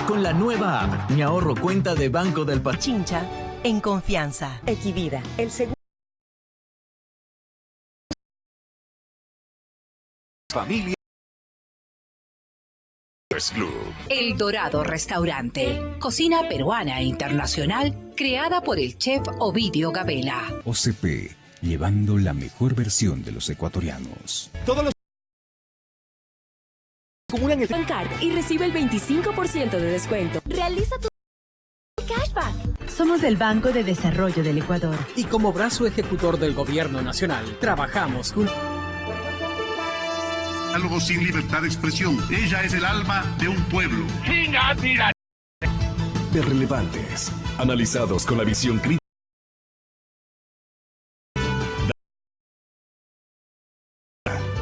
con la nueva app Mi Ahorro Cuenta de Banco del Chincha, en confianza. Equivida, el segundo. Familia Club. El Dorado Restaurante. Cocina peruana e internacional creada por el chef Ovidio Gabela. OCP, llevando la mejor versión de los ecuatorianos. Todos los acumulan el Bancard y recibe el 25% de descuento. Realiza tu cashback. Somos el Banco de Desarrollo del Ecuador. Y como brazo ejecutor del gobierno nacional, trabajamos juntos. Diálogo sin libertad de expresión. Ella es el alma de un pueblo. de relevantes, analizados con la visión crítica.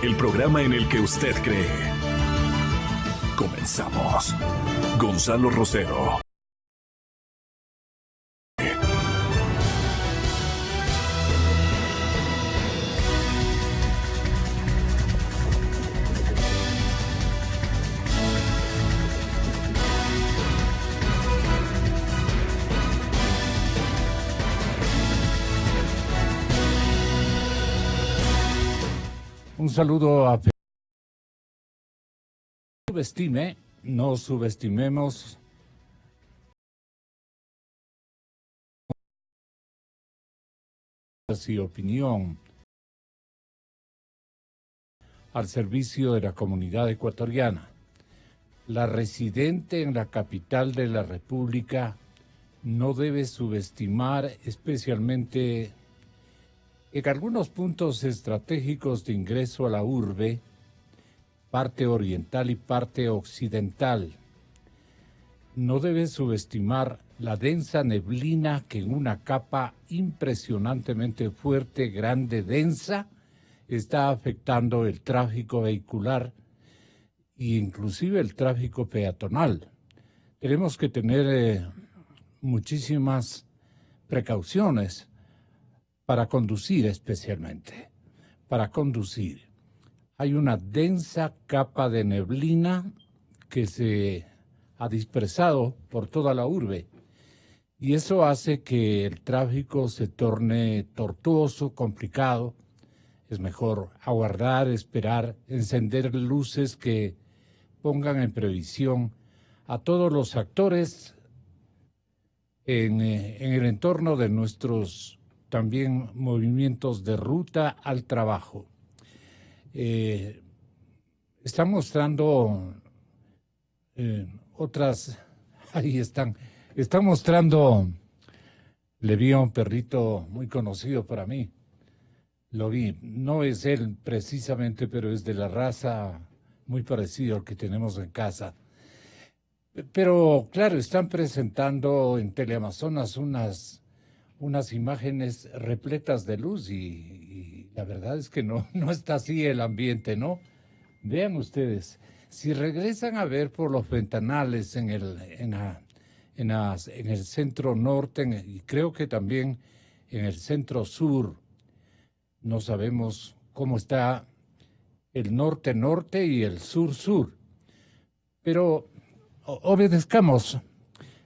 El programa en el que usted cree. Comenzamos. Gonzalo Rosero. Un saludo a... No subestimemos y opinión al servicio de la comunidad ecuatoriana. La residente en la capital de la República no debe subestimar especialmente en algunos puntos estratégicos de ingreso a la urbe, parte oriental y parte occidental. No debe subestimar la densa neblina que en una capa impresionantemente fuerte, grande, densa, está afectando el tráfico vehicular e inclusive el tráfico peatonal. Tenemos que tener muchísimas precauciones para conducir especialmente, para conducir. Hay una densa capa de neblina que se ha dispersado por toda la urbe y eso hace que el tráfico se torne tortuoso, complicado. Es mejor aguardar, esperar, encender luces que pongan en previsión a todos los actores en el entorno de nuestros también movimientos de ruta al trabajo. Está mostrando otras, ahí están mostrando, le vi a un perrito muy conocido para mí, lo vi, no es él precisamente, pero es de la raza muy parecido al que tenemos en casa. Pero claro, están presentando en Teleamazonas unas imágenes repletas de luz y la verdad es que no está así el ambiente, ¿no? Vean ustedes, si regresan a ver por los ventanales en el centro norte y creo que también en el centro sur, no sabemos cómo está el norte-norte y el sur-sur, pero obedezcamos.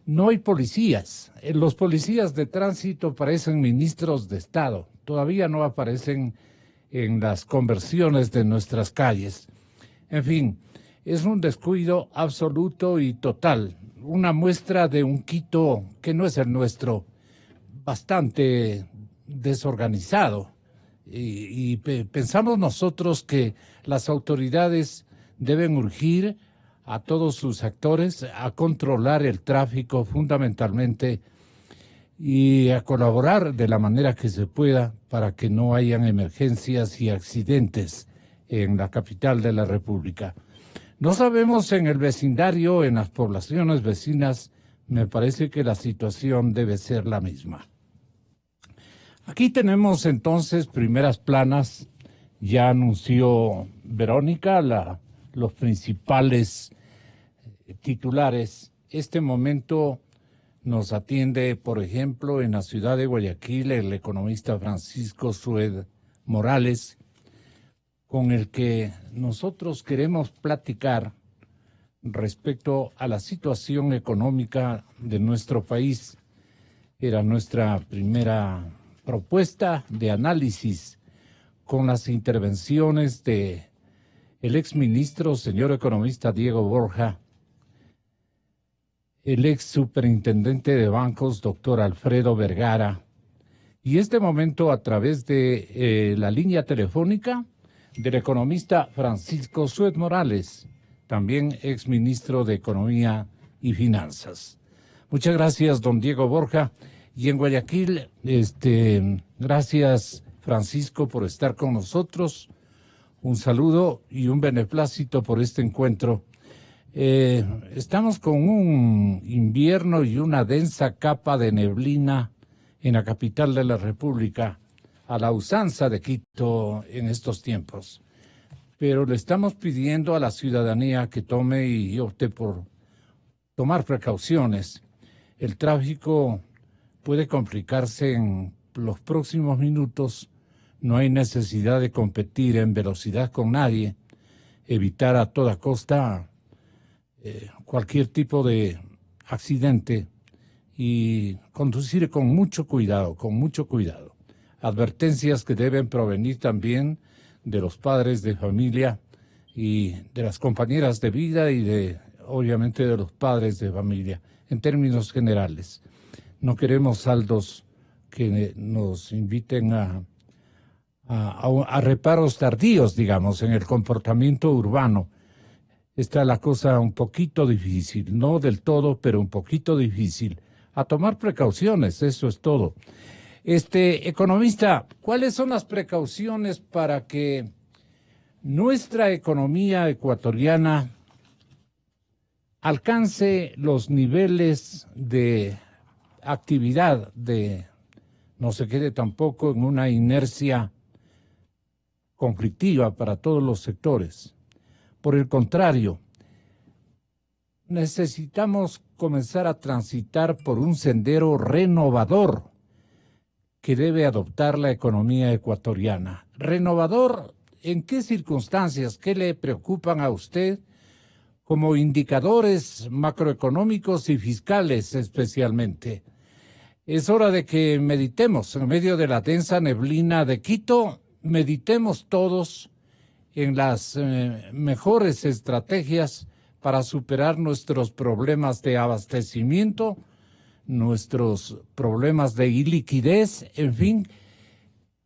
No hay policías. Los policías de tránsito parecen ministros de Estado. Todavía no aparecen en las conversiones de nuestras calles. En fin, es un descuido absoluto y total. Una muestra de un Quito que no es el nuestro, bastante desorganizado. Y pensamos nosotros que las autoridades deben urgir a todos sus actores a controlar el tráfico fundamentalmente y a colaborar de la manera que se pueda para que no hayan emergencias y accidentes en la capital de la República. No sabemos en el vecindario, en las poblaciones vecinas, me parece que la situación debe ser la misma. Aquí tenemos entonces primeras planas, ya anunció Verónica los principales titulares. Este momento nos atiende, por ejemplo, en la ciudad de Guayaquil, el economista Francisco Sued Morales, con el que nosotros queremos platicar respecto a la situación económica de nuestro país. Era nuestra primera propuesta de análisis con las intervenciones de el exministro, señor economista Diego Borja, el ex superintendente de bancos, doctor Alfredo Vergara, y este momento a través de la línea telefónica del economista Francisco Sued Morales, también exministro de Economía y Finanzas. Muchas gracias, don Diego Borja. Y en Guayaquil, gracias, Francisco, por estar con nosotros. Un saludo y un beneplácito por este encuentro. Estamos con un invierno y una densa capa de neblina en la capital de la República, a la usanza de Quito en estos tiempos. Pero le estamos pidiendo a la ciudadanía que tome y opte por tomar precauciones. El tráfico puede complicarse en los próximos minutos. No hay necesidad de competir en velocidad con nadie, evitar a toda costa cualquier tipo de accidente y conducir con mucho cuidado, con mucho cuidado. Advertencias que deben provenir también de los padres de familia y de las compañeras de vida y obviamente de los padres de familia, en términos generales. No queremos saldos que nos inviten a reparos tardíos, digamos, en el comportamiento urbano. Está la cosa un poquito difícil, no del todo, pero un poquito difícil. A tomar precauciones, eso es todo. Economista, ¿cuáles son las precauciones para que nuestra economía ecuatoriana alcance los niveles de actividad, no se quede tampoco en una inercia conflictiva para todos los sectores? Por el contrario, necesitamos comenzar a transitar por un sendero renovador que debe adoptar la economía ecuatoriana. ¿Renovador en qué circunstancias? ¿Qué le preocupan a usted como indicadores macroeconómicos y fiscales especialmente? Es hora de que meditemos en medio de la densa neblina de Quito, meditemos todos en las mejores estrategias para superar nuestros problemas de abastecimiento, nuestros problemas de iliquidez, en fin,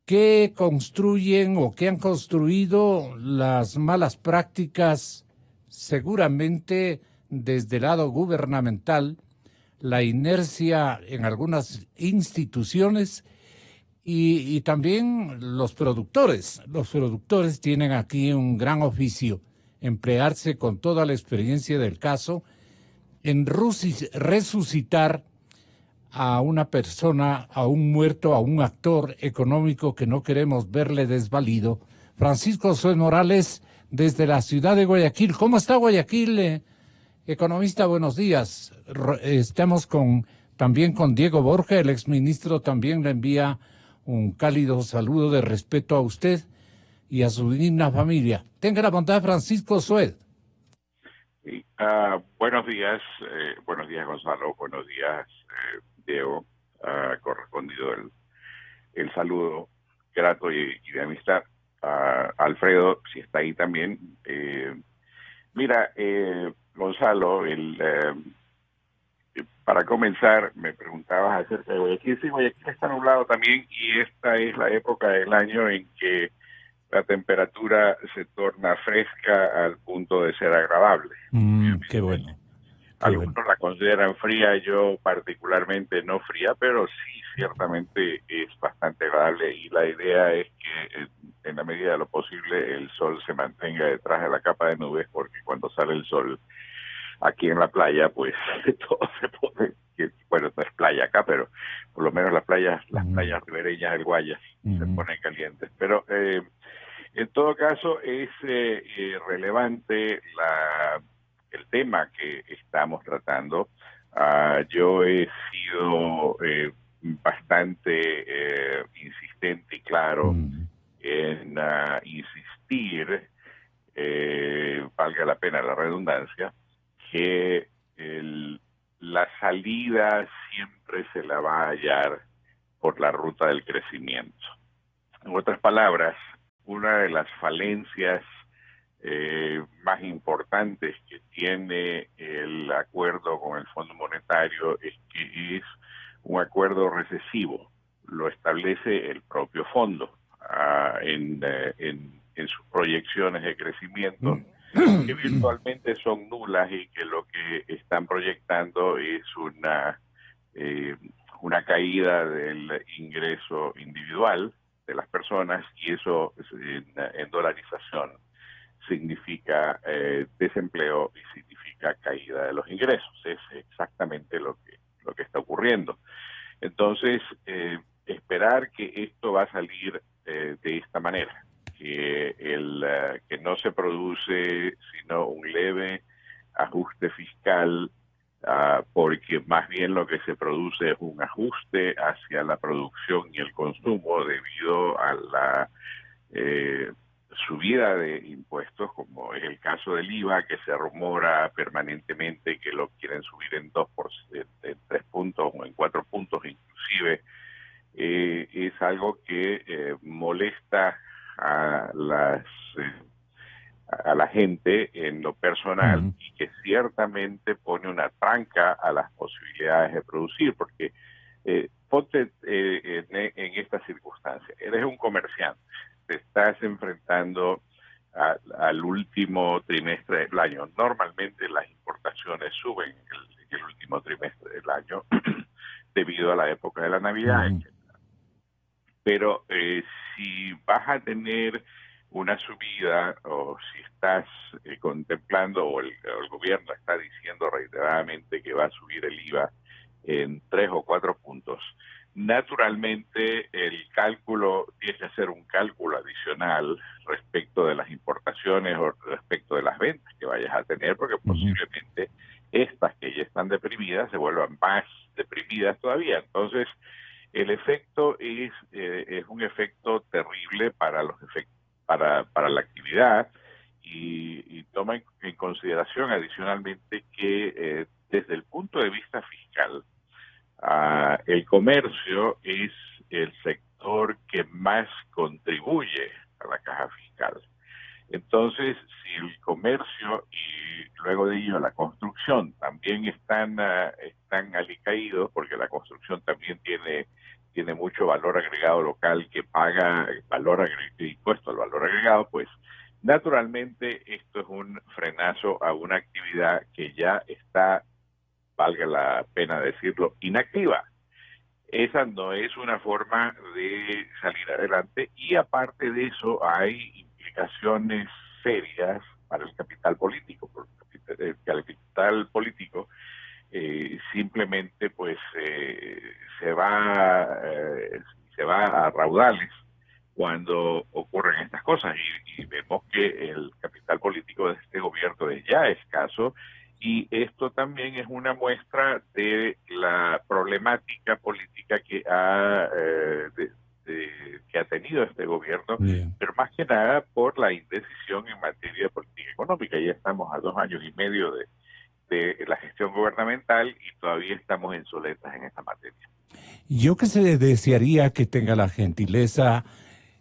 que construyen o que han construido las malas prácticas, seguramente desde el lado gubernamental, la inercia en algunas instituciones y también los productores. Los productores tienen aquí un gran oficio, emplearse con toda la experiencia del caso en resucitar a una persona, a un muerto, a un actor económico que no queremos verle desvalido. Francisco Sued Morales, desde la ciudad de Guayaquil. ¿Cómo está Guayaquil, economista? Buenos días. Estamos también con Diego Borja, el exministro, también le envía un cálido saludo de respeto a usted y a su digna familia. Tenga la bondad, Francisco Sued. Sí, buenos días Gonzalo, buenos días Diego, correspondido el saludo grato y de amistad a Alfredo, si está ahí también. Mira, Gonzalo, para comenzar me preguntabas acerca de Guayaquil. Sí, Guayaquil está nublado también y esta es la época del año en que la temperatura se torna fresca al punto de ser agradable. Qué bueno. Algunos la consideran fría, yo particularmente no fría, pero sí, ciertamente es bastante agradable y la idea es que en la medida de lo posible el sol se mantenga detrás de la capa de nubes, porque cuando sale el sol aquí en la playa, pues todo se pone, bueno, no es playa acá, pero por lo menos las playas ribereñas del Guayas se ponen calientes. Pero en todo caso es relevante el tema que estamos tratando. Yo he sido bastante insistente y claro en insistir, valga la pena la redundancia, que la salida siempre se la va a hallar por la ruta del crecimiento. En otras palabras, una de las falencias más importantes que tiene el acuerdo con el Fondo Monetario es que es un acuerdo recesivo. Lo establece el propio fondo en sus proyecciones de crecimiento, que virtualmente son nulas y que lo que están proyectando es una caída del ingreso individual de las personas, y eso en dolarización significa desempleo y significa caída de los ingresos. Es exactamente lo que está ocurriendo. Entonces, esperar que esto va a salir de esta manera, que no se produce sino un leve ajuste fiscal, porque más bien lo que se produce es un ajuste hacia la producción y el consumo debido a la subida de impuestos, como es el caso del IVA, que se rumora permanentemente que lo quieren subir en 3 puntos o en 4 puntos inclusive. Es algo que molesta a la gente en lo personal y que ciertamente pone una tranca a las posibilidades de producir, porque ponte en esta circunstancia, eres un comerciante, te estás enfrentando al último trimestre del año. Normalmente las importaciones suben en el último trimestre del año debido a la época de la Navidad, etc. Pero si vas a tener una subida, o si estás contemplando, o el gobierno está diciendo reiteradamente que va a subir el IVA en 3 o 4 puntos, naturalmente el cálculo tiene que hacer un cálculo adicional respecto de las importaciones o respecto de las ventas que vayas a tener, porque posiblemente estas que ya están deprimidas se vuelvan más deprimidas todavía. Entonces, el efecto es un efecto terrible para la actividad, y toma en consideración adicionalmente que desde el punto de vista fiscal, el comercio es el sector que más contribuye a la caja fiscal. Entonces, si el comercio y luego de ello la construcción también están alicaídos, porque la construcción también tiene mucho valor agregado local que paga impuesto al valor agregado, pues naturalmente esto es un frenazo a una actividad que ya está, valga la pena decirlo, inactiva. Esa no es una forma de salir adelante, y aparte de eso hay implicaciones serias para el capital político, porque el capital político simplemente pues se va a raudales cuando ocurren estas cosas, y vemos que el capital político de este gobierno es ya escaso, y esto también es una muestra de la problemática política que ha tenido este gobierno, pero más que nada por la indecisión en materia de política económica. Ya estamos a 2 años y medio de la gestión gubernamental y todavía estamos en soletas en esta materia. Yo que se desearía que tenga la gentileza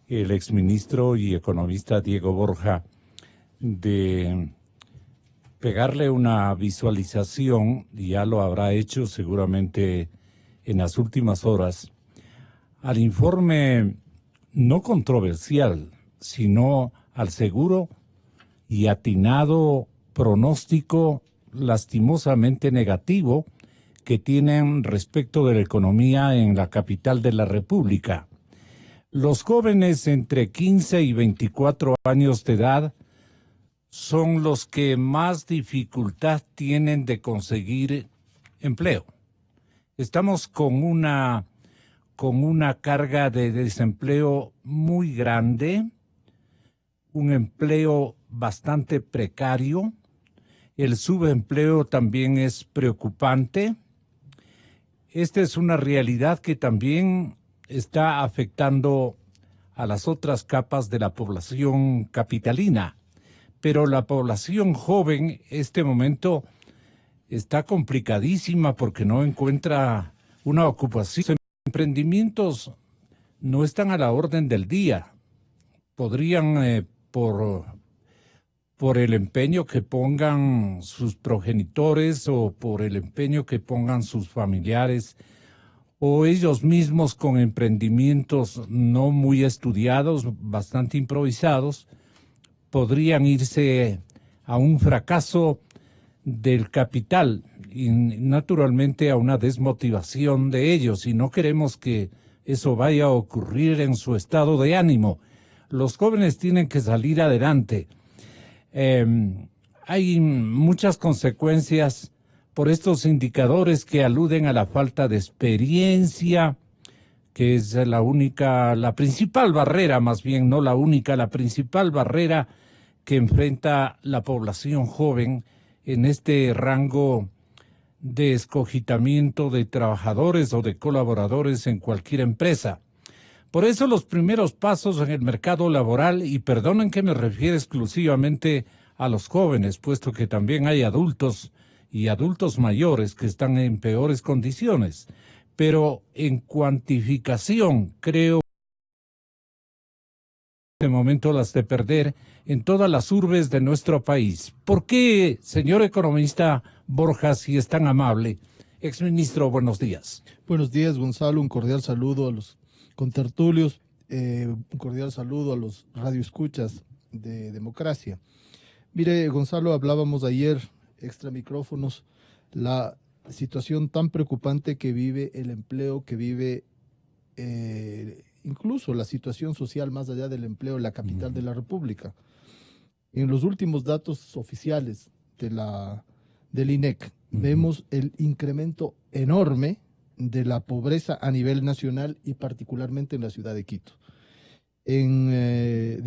el exministro y economista Diego Borja de pegarle una visualización, y ya lo habrá hecho seguramente en las últimas horas, al informe no controversial, sino al seguro y atinado pronóstico lastimosamente negativo que tienen respecto de la economía en la capital de la República. Los jóvenes entre 15 y 24 años de edad son los que más dificultad tienen de conseguir empleo. Estamos con una carga de desempleo muy grande, un empleo bastante precario. El subempleo también es preocupante. Esta es una realidad que también está afectando a las otras capas de la población capitalina. Pero la población joven, este momento, está complicadísima porque no encuentra una ocupación. Los emprendimientos no están a la orden del día. Podrían, por el empeño que pongan sus progenitores o por el empeño que pongan sus familiares o ellos mismos con emprendimientos no muy estudiados, bastante improvisados, podrían irse a un fracaso del capital y naturalmente a una desmotivación de ellos, y no queremos que eso vaya a ocurrir en su estado de ánimo. Los jóvenes tienen que salir adelante. Hay muchas consecuencias por estos indicadores que aluden a la falta de experiencia, que es la principal barrera, más bien no la única, la principal barrera que enfrenta la población joven en este rango de escogitamiento de trabajadores o de colaboradores en cualquier empresa. Por eso los primeros pasos en el mercado laboral, y perdonen que me refiero exclusivamente a los jóvenes, puesto que también hay adultos y adultos mayores que están en peores condiciones, pero en cuantificación creo que en este momento las de perder en todas las urbes de nuestro país. ¿Por qué, señor economista Borja, si es tan amable? Exministro, buenos días. Buenos días, Gonzalo. Un cordial saludo a los contertulios, un cordial saludo a los radioescuchas de Democracia. Mire, Gonzalo, hablábamos ayer, extra micrófonos, la situación tan preocupante que vive el empleo, que vive incluso la situación social más allá del empleo en la capital de la República. En los últimos datos oficiales del INEC, vemos el incremento enorme de la pobreza a nivel nacional y particularmente en la ciudad de Quito. En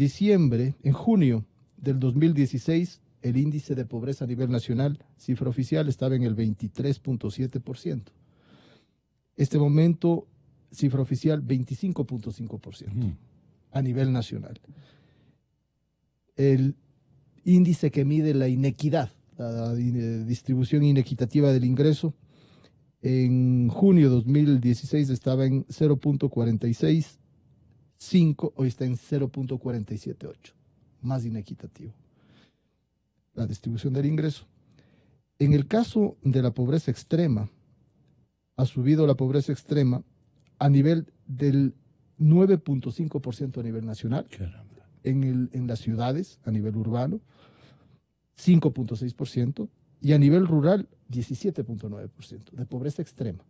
junio del 2016, el índice de pobreza a nivel nacional, cifra oficial, estaba en el 23.7%. Este momento, cifra oficial, 25.5% a nivel nacional. El índice que mide la inequidad, la distribución inequitativa del ingreso, en junio de 2016 estaba en 0.465, hoy está en 0.478, más inequitativo la distribución del ingreso. En el caso de la pobreza extrema, ha subido la pobreza extrema a nivel del 9.5% a nivel nacional, en las ciudades, a nivel urbano, 5.6%, y a nivel rural, 17.9% de pobreza extrema.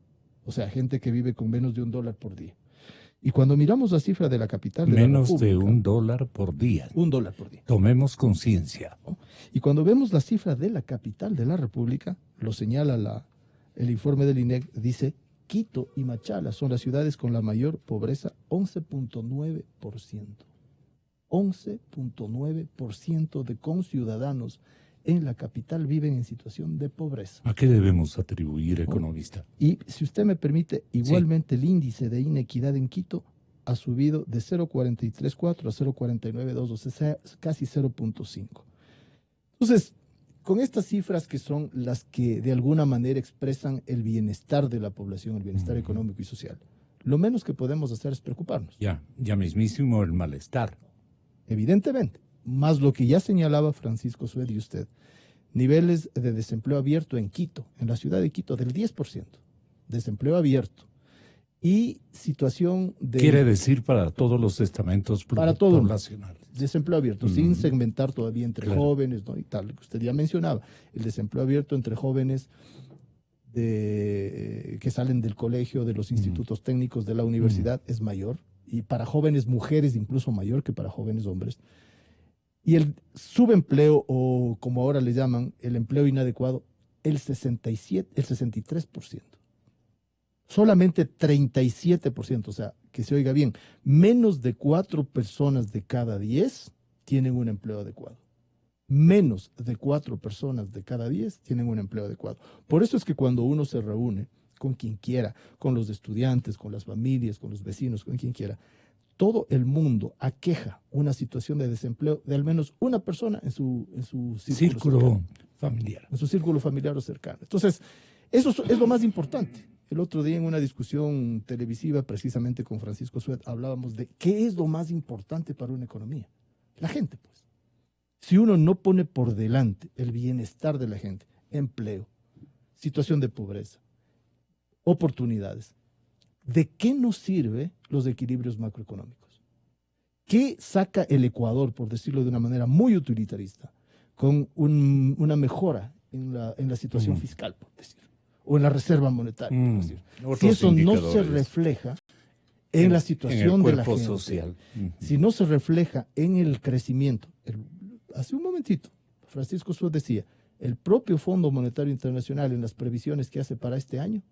O sea, gente que vive con menos de $1 por día. Y cuando miramos la cifra de la capital de menos la República, de $1 por día. $1 por día. Tomemos conciencia. Y cuando vemos la cifra de la capital de la República, lo señala el informe del INEC, dice Quito y Machala son las ciudades con la mayor pobreza, 11.9%. 11.9% de conciudadanos en la capital viven en situación de pobreza. ¿A qué debemos atribuir, economista? Y si usted me permite, igualmente el índice de inequidad en Quito ha subido de 0.434 a 0.492, o sea, casi 0.5. Entonces, con estas cifras que son las que de alguna manera expresan el bienestar de la población, el bienestar económico y social, lo menos que podemos hacer es preocuparnos. Ya mismísimo el malestar. Evidentemente, más lo que ya señalaba Francisco Sued y usted, niveles de desempleo abierto en Quito, en la ciudad de Quito, del 10%, desempleo abierto, y situación de... Quiere decir para todos los estamentos poblacionales. Desempleo abierto, sin segmentar todavía entre jóvenes, ¿no? Y tal, que usted ya mencionaba, el desempleo abierto entre jóvenes que salen del colegio, de los institutos técnicos, de la universidad, es mayor, y para jóvenes mujeres incluso mayor que para jóvenes hombres. Y el subempleo, o como ahora le llaman, el empleo inadecuado, el 63%. Solamente 37%, o sea, que se oiga bien, menos de 4 personas de cada 10 tienen un empleo adecuado. Menos de 4 personas de cada 10 tienen un empleo adecuado. Por eso es que cuando uno se reúne con quien quiera, con los estudiantes, con las familias, con los vecinos, con quien quiera, todo el mundo aqueja una situación de desempleo de al menos una persona en su círculo. familiar. En su círculo familiar o cercano. Entonces, eso es lo más importante. El otro día en una discusión televisiva, precisamente con Francisco Suet, hablábamos de qué es lo más importante para una economía. La gente, pues. Si uno no pone por delante el bienestar de la gente, empleo, situación de pobreza, oportunidades, ¿de qué nos sirve los equilibrios macroeconómicos? ¿Qué saca el Ecuador, por decirlo de una manera muy utilitarista, con una mejora en la situación fiscal, por decir, o en la reserva monetaria, por decir? Si eso no se refleja en la situación de la gente, social. Si no se refleja en el crecimiento, hace un momentito, Francisco Suárez decía, el propio Fondo Monetario Internacional en las previsiones que hace para este año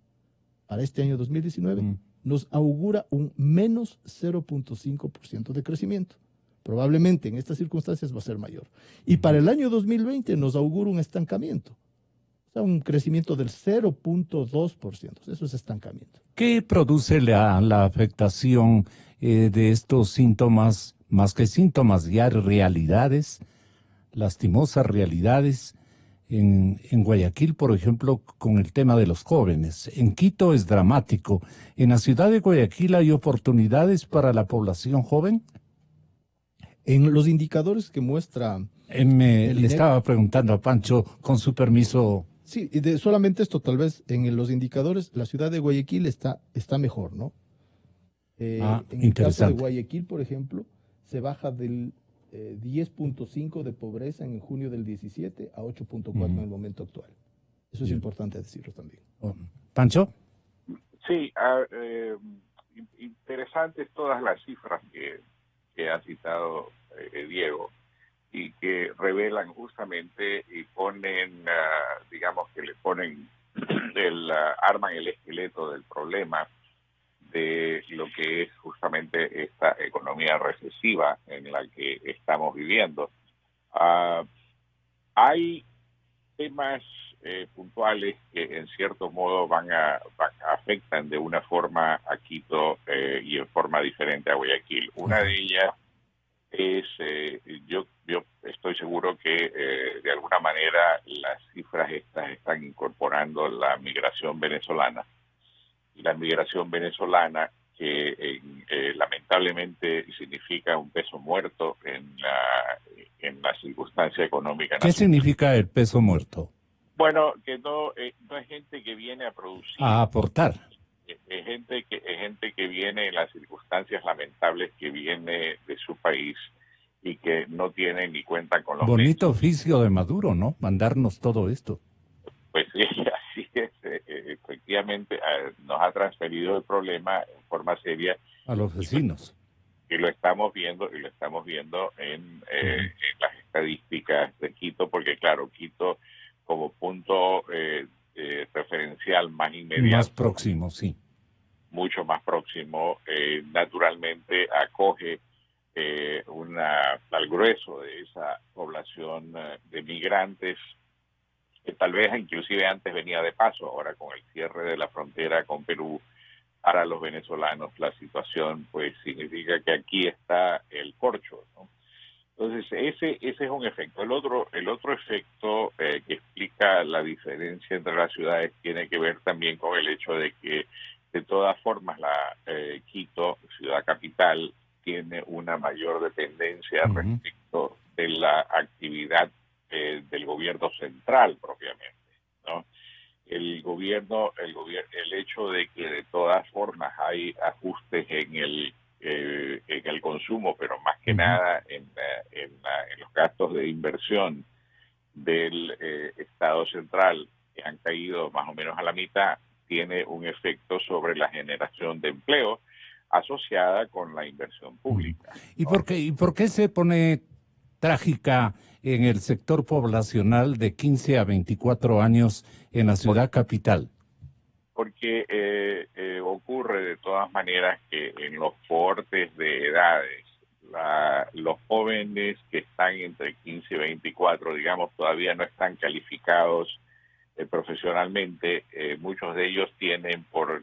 2019, nos augura un menos 0.5% de crecimiento. Probablemente en estas circunstancias va a ser mayor. Y para el año 2020 nos augura un estancamiento. O sea, un crecimiento del 0.2%. Eso es estancamiento. ¿Qué produce la afectación de estos síntomas, más que síntomas, ya realidades, lastimosas realidades? En Guayaquil, por ejemplo, con el tema de los jóvenes. En Quito es dramático. ¿En la ciudad de Guayaquil hay oportunidades para la población joven? En los indicadores que muestra... Le estaba preguntando a Pancho, con su permiso. Sí, y solamente esto, tal vez en los indicadores, la ciudad de Guayaquil está mejor, ¿no? En el caso de Guayaquil, por ejemplo, se baja del 10.5 de pobreza en junio del 17 a 8.4 en el momento actual. Eso es importante decirlo también. ¿Pancho? Sí, interesantes todas las cifras que ha citado Diego y que revelan justamente y ponen, digamos que le ponen, arman el esqueleto del problema de lo que es justamente esta economía recesiva en la que estamos viviendo. Hay temas puntuales que en cierto modo afectan de una forma a Quito y en forma diferente a Guayaquil. Una de ellas es, yo estoy seguro que de alguna manera las cifras estas están incorporando la migración venezolana. Y la migración venezolana que lamentablemente significa un peso muerto en la circunstancia económica nacional. ¿Qué significa el peso muerto? Bueno, que no es gente que viene a producir. A aportar. Es gente que viene en las circunstancias lamentables que viene de su país y que no tiene ni cuenta con los Bonito oficio de Maduro, ¿no? Mandarnos todo esto. Pues sí, así es. Efectivamente, nos ha transferido el problema en forma seria a los vecinos. Y lo estamos viendo en las estadísticas de Quito, porque claro, Quito como punto referencial más inmediato, más próximo, sí, mucho más próximo, naturalmente acoge al grueso de esa población de migrantes que tal vez inclusive antes venía de paso. Ahora con el cierre de la frontera con Perú, para los venezolanos la situación pues significa que aquí está el corcho, ¿no? Entonces ese es un efecto. El otro efecto que explica la diferencia entre las ciudades tiene que ver también con el hecho de que de todas formas la Quito, ciudad capital, tiene una mayor dependencia respecto de la actividad del gobierno central propiamente, ¿no? El hecho de que de todas formas hay ajustes en el consumo, pero más que nada en los gastos de inversión del Estado central, que han caído más o menos a la mitad, tiene un efecto sobre la generación de empleo asociada con la inversión pública, ¿no? ¿Y por qué se pone trágica en el sector poblacional de 15 a 24 años en la ciudad capital? Porque ocurre de todas maneras que en los cohortes de edades, los jóvenes que están entre 15 y 24, digamos, todavía no están calificados profesionalmente. Muchos de ellos tienen, por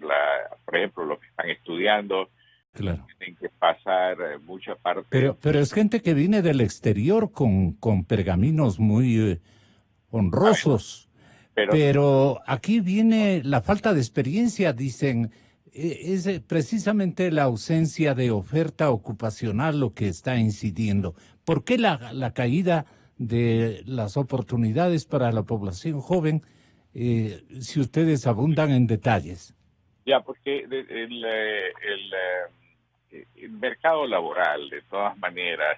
ejemplo, los que están estudiando, claro, tienen que pasar mucha parte. Pero es gente que viene del exterior con pergaminos muy honrosos. Pero aquí viene la falta de experiencia, dicen, es precisamente la ausencia de oferta ocupacional lo que está incidiendo. ¿Por qué la caída de las oportunidades para la población joven, si ustedes abundan en detalles? Ya, porque el mercado laboral, de todas maneras,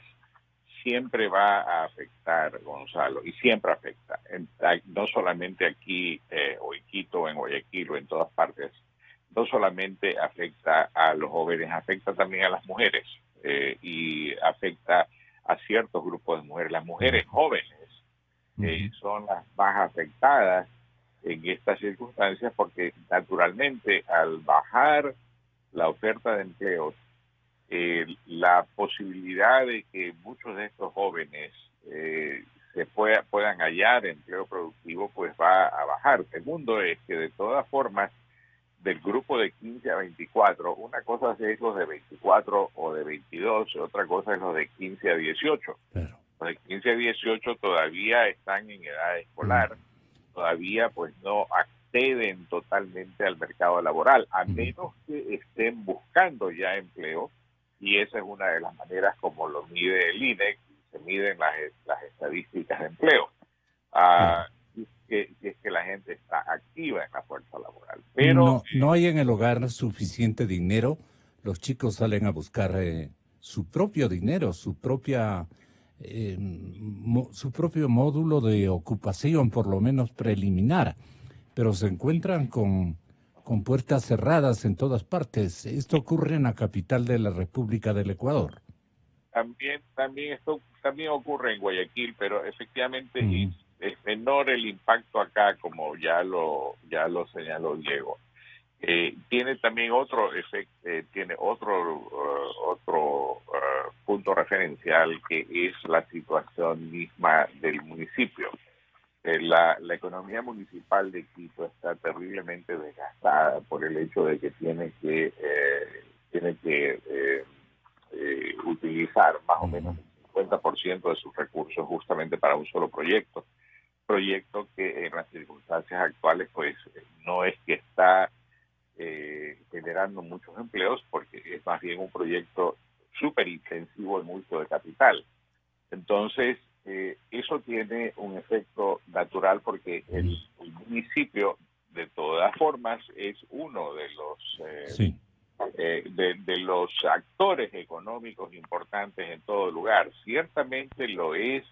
siempre va a afectar, Gonzalo, y siempre afecta, no solamente aquí o en Quito o en Guayaquil o en todas partes, no solamente afecta a los jóvenes, afecta también a las mujeres y afecta a ciertos grupos de mujeres. Las mujeres jóvenes son las más afectadas en estas circunstancias porque naturalmente al bajar la oferta de empleos, la posibilidad de que muchos de estos jóvenes puedan hallar empleo productivo pues va a bajar. Segundo es que de todas formas del grupo de 15 a 24, una cosa es los de 24 o de 22, y otra cosa es los de 15 a 18. Claro. Los de 15 a 18 todavía están en edad escolar, todavía pues no acceden totalmente al mercado laboral, a menos que estén buscando ya empleo, y esa es una de las maneras como lo mide el INEC, se miden las estadísticas de empleo. Que es que la gente está activa en la fuerza laboral. Pero no hay en el hogar suficiente dinero, los chicos salen a buscar su propio dinero, su propio módulo de ocupación, por lo menos preliminar, pero se encuentran con puertas cerradas en todas partes. Esto ocurre en la capital de la República del Ecuador. También ocurre en Guayaquil, pero efectivamente es menor el impacto acá, como ya lo señaló Diego. Tiene también otro efecto, tiene otro punto referencial, que es la situación misma del municipio. La economía municipal de Quito está terriblemente desgastada por el hecho de que tiene que utilizar más o menos el 50% de sus recursos justamente para un solo proyecto que en las circunstancias actuales pues no es que está generando muchos empleos, porque es más bien un proyecto súper intensivo en uso de capital. Entonces eso tiene un efecto natural, porque el municipio de todas formas es uno de los de los actores económicos importantes en todo lugar. Ciertamente lo es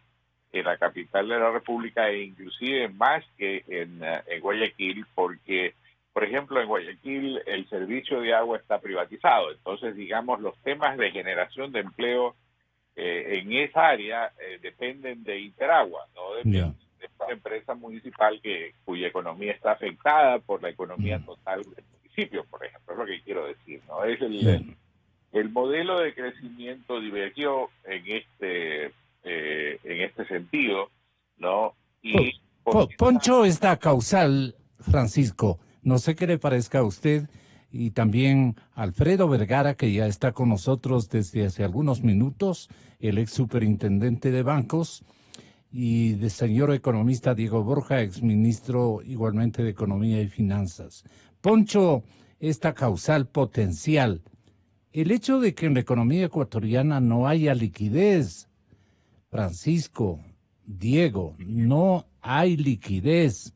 en la capital de la República, e inclusive más que en Guayaquil, porque, por ejemplo, en Guayaquil el servicio de agua está privatizado. Entonces, digamos, los temas de generación de empleo en esa área dependen de Interagua, no dependen de esta empresa municipal cuya economía está afectada por la economía total del municipio, por ejemplo, es lo que quiero decir, ¿no? Es el modelo de crecimiento divergió en este sentido, ¿no? Y Poncho, esta causal, Francisco, no sé qué le parezca a usted, y también Alfredo Vergara, que ya está con nosotros desde hace algunos minutos, el ex superintendente de bancos, y del señor economista Diego Borja, exministro igualmente de Economía y Finanzas. Poncho, esta causal potencial, el hecho de que en la economía ecuatoriana no haya liquidez, Francisco, Diego, no hay liquidez.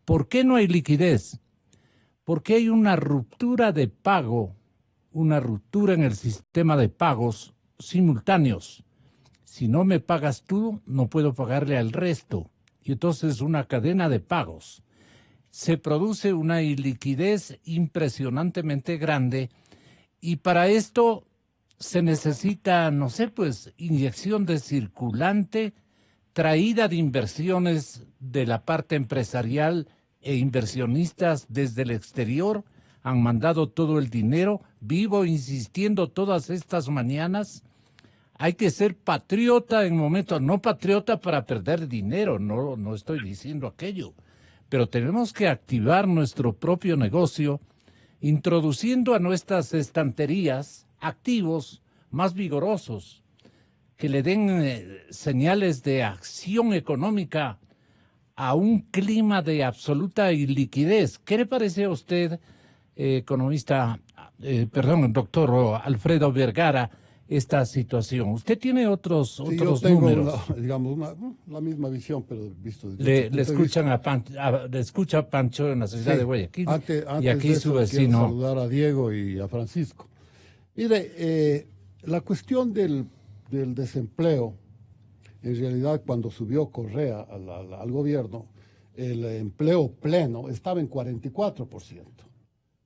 ¿Por qué no hay liquidez? Porque hay una ruptura de pago, una ruptura en el sistema de pagos simultáneos. Si no me pagas tú, no puedo pagarle al resto. Y entonces una cadena de pagos. Se produce una iliquidez impresionantemente grande, y para esto se necesita, no sé, pues, inyección de circulante, traída de inversiones de la parte empresarial, e inversionistas desde el exterior han mandado todo el dinero. Vivo insistiendo todas estas mañanas, hay que ser patriota en momentos, no patriota para perder dinero, no estoy diciendo aquello, pero tenemos que activar nuestro propio negocio, introduciendo a nuestras estanterías activos más vigorosos, que le den señales de acción económica a un clima de absoluta iliquidez. ¿Qué le parece a usted, doctor Alfredo Vergara, esta situación? Usted tiene otros tengo números. la misma visión, pero visto desde le escucha a Pancho en la ciudad de Guayaquil y aquí de su eso, vecino. quiero saludar a Diego y a Francisco. Mire, la cuestión del desempleo, en realidad cuando subió Correa al gobierno, el empleo pleno estaba en 44%.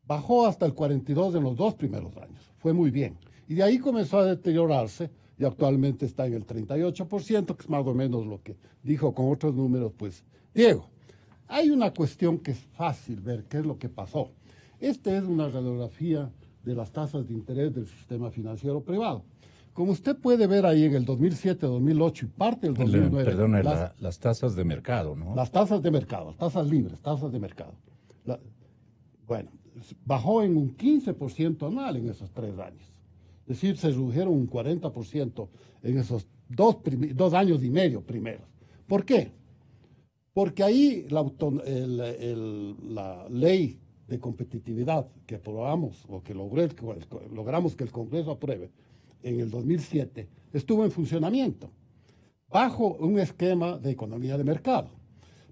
Bajó hasta el 42% en los 2 primeros años. Fue muy bien. Y de ahí comenzó a deteriorarse y actualmente está en el 38%, que es más o menos lo que dijo con otros números, pues, Diego. Hay una cuestión que es fácil ver qué es lo que pasó. Esta es una radiografía de las tasas de interés del sistema financiero privado. Como usted puede ver ahí en el 2007, 2008 y parte del 2009... Perdone, las tasas de mercado, ¿no? Las tasas de mercado, tasas libres, tasas de mercado. Bajó en un 15% anual en esos 3 años. Es decir, se redujeron un 40% en esos 2 años y medio primeros. ¿Por qué? Porque ahí la ley de competitividad que aprobamos o que logramos que el Congreso apruebe en el 2007 estuvo en funcionamiento bajo un esquema de economía de mercado.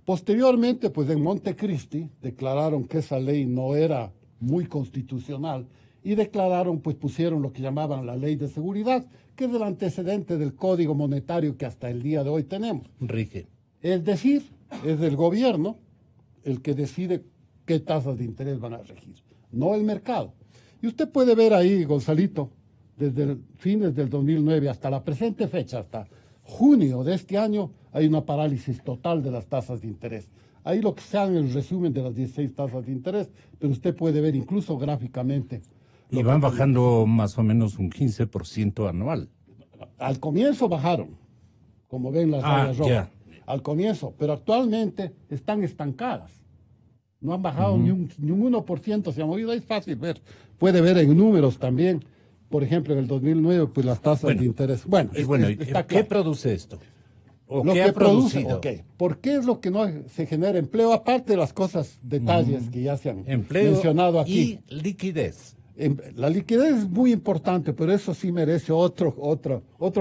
Posteriormente, pues en Montecristi declararon que esa ley no era muy constitucional y declararon, pues pusieron lo que llamaban la ley de seguridad, que es el antecedente del código monetario que hasta el día de hoy tenemos. Enrique. Es decir, es el gobierno el que decide qué tasas de interés van a regir, no el mercado. Y usted puede ver ahí, Gonzalito, desde fines del 2009 hasta la presente fecha, hasta junio de este año, hay una parálisis total de las tasas de interés. Ahí lo que se hace en el resumen de las 16 tasas de interés, pero usted puede ver incluso gráficamente. Y van bajando más o menos un 15% anual. Al comienzo bajaron, como ven las rayas rojas. Al comienzo, pero actualmente están estancadas. No han bajado ni un 1%, se ha movido. Es fácil ver. Puede ver en números también. Por ejemplo, en el 2009, pues las tasas de interés. ¿Qué produce esto? ¿O lo qué que ha producido? ¿Por qué es lo que no se genera empleo? Aparte de las cosas, detalles que ya se han mencionado aquí. Y liquidez. La liquidez es muy importante, pero eso sí merece otro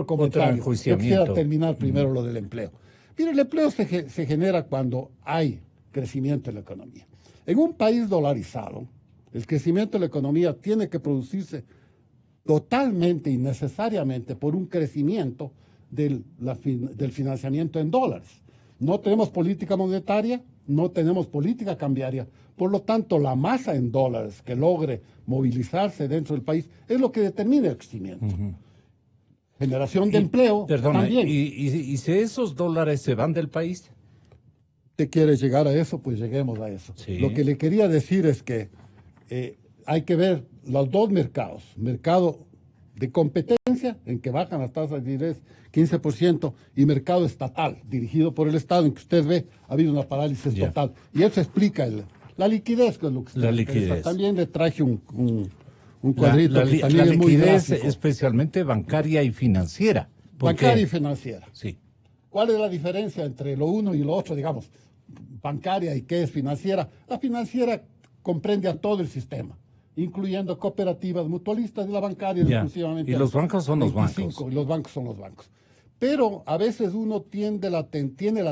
comentario. Yo quisiera terminar primero lo del empleo. Mire, el empleo se genera cuando hay crecimiento en la economía. En un país dolarizado, el crecimiento de la economía tiene que producirse totalmente y necesariamente por un crecimiento del financiamiento en dólares. No tenemos política monetaria, no tenemos política cambiaria. Por lo tanto, la masa en dólares que logre movilizarse dentro del país es lo que determina el crecimiento. Generación de empleo también. ¿Y si esos dólares se van del país? ¿Te quieres llegar a eso? Pues lleguemos a eso. Sí. Lo que le quería decir es que hay que ver los dos mercados. Mercado de competencia, en que bajan las tasas de interés 15%, y mercado estatal, dirigido por el Estado, en que usted ve ha habido una parálisis total. Y eso explica la liquidez, que es lo que usted liquidez. También le traje un cuadrito. La liquidez especialmente bancaria y financiera. Bancaria y financiera. Sí. ¿Cuál es la diferencia entre lo uno y lo otro, digamos, bancaria y qué es financiera? La financiera comprende a todo el sistema, incluyendo cooperativas mutualistas, y la bancaria exclusivamente. Y los bancos son los bancos. Y los bancos son los bancos. Pero a veces uno tiene la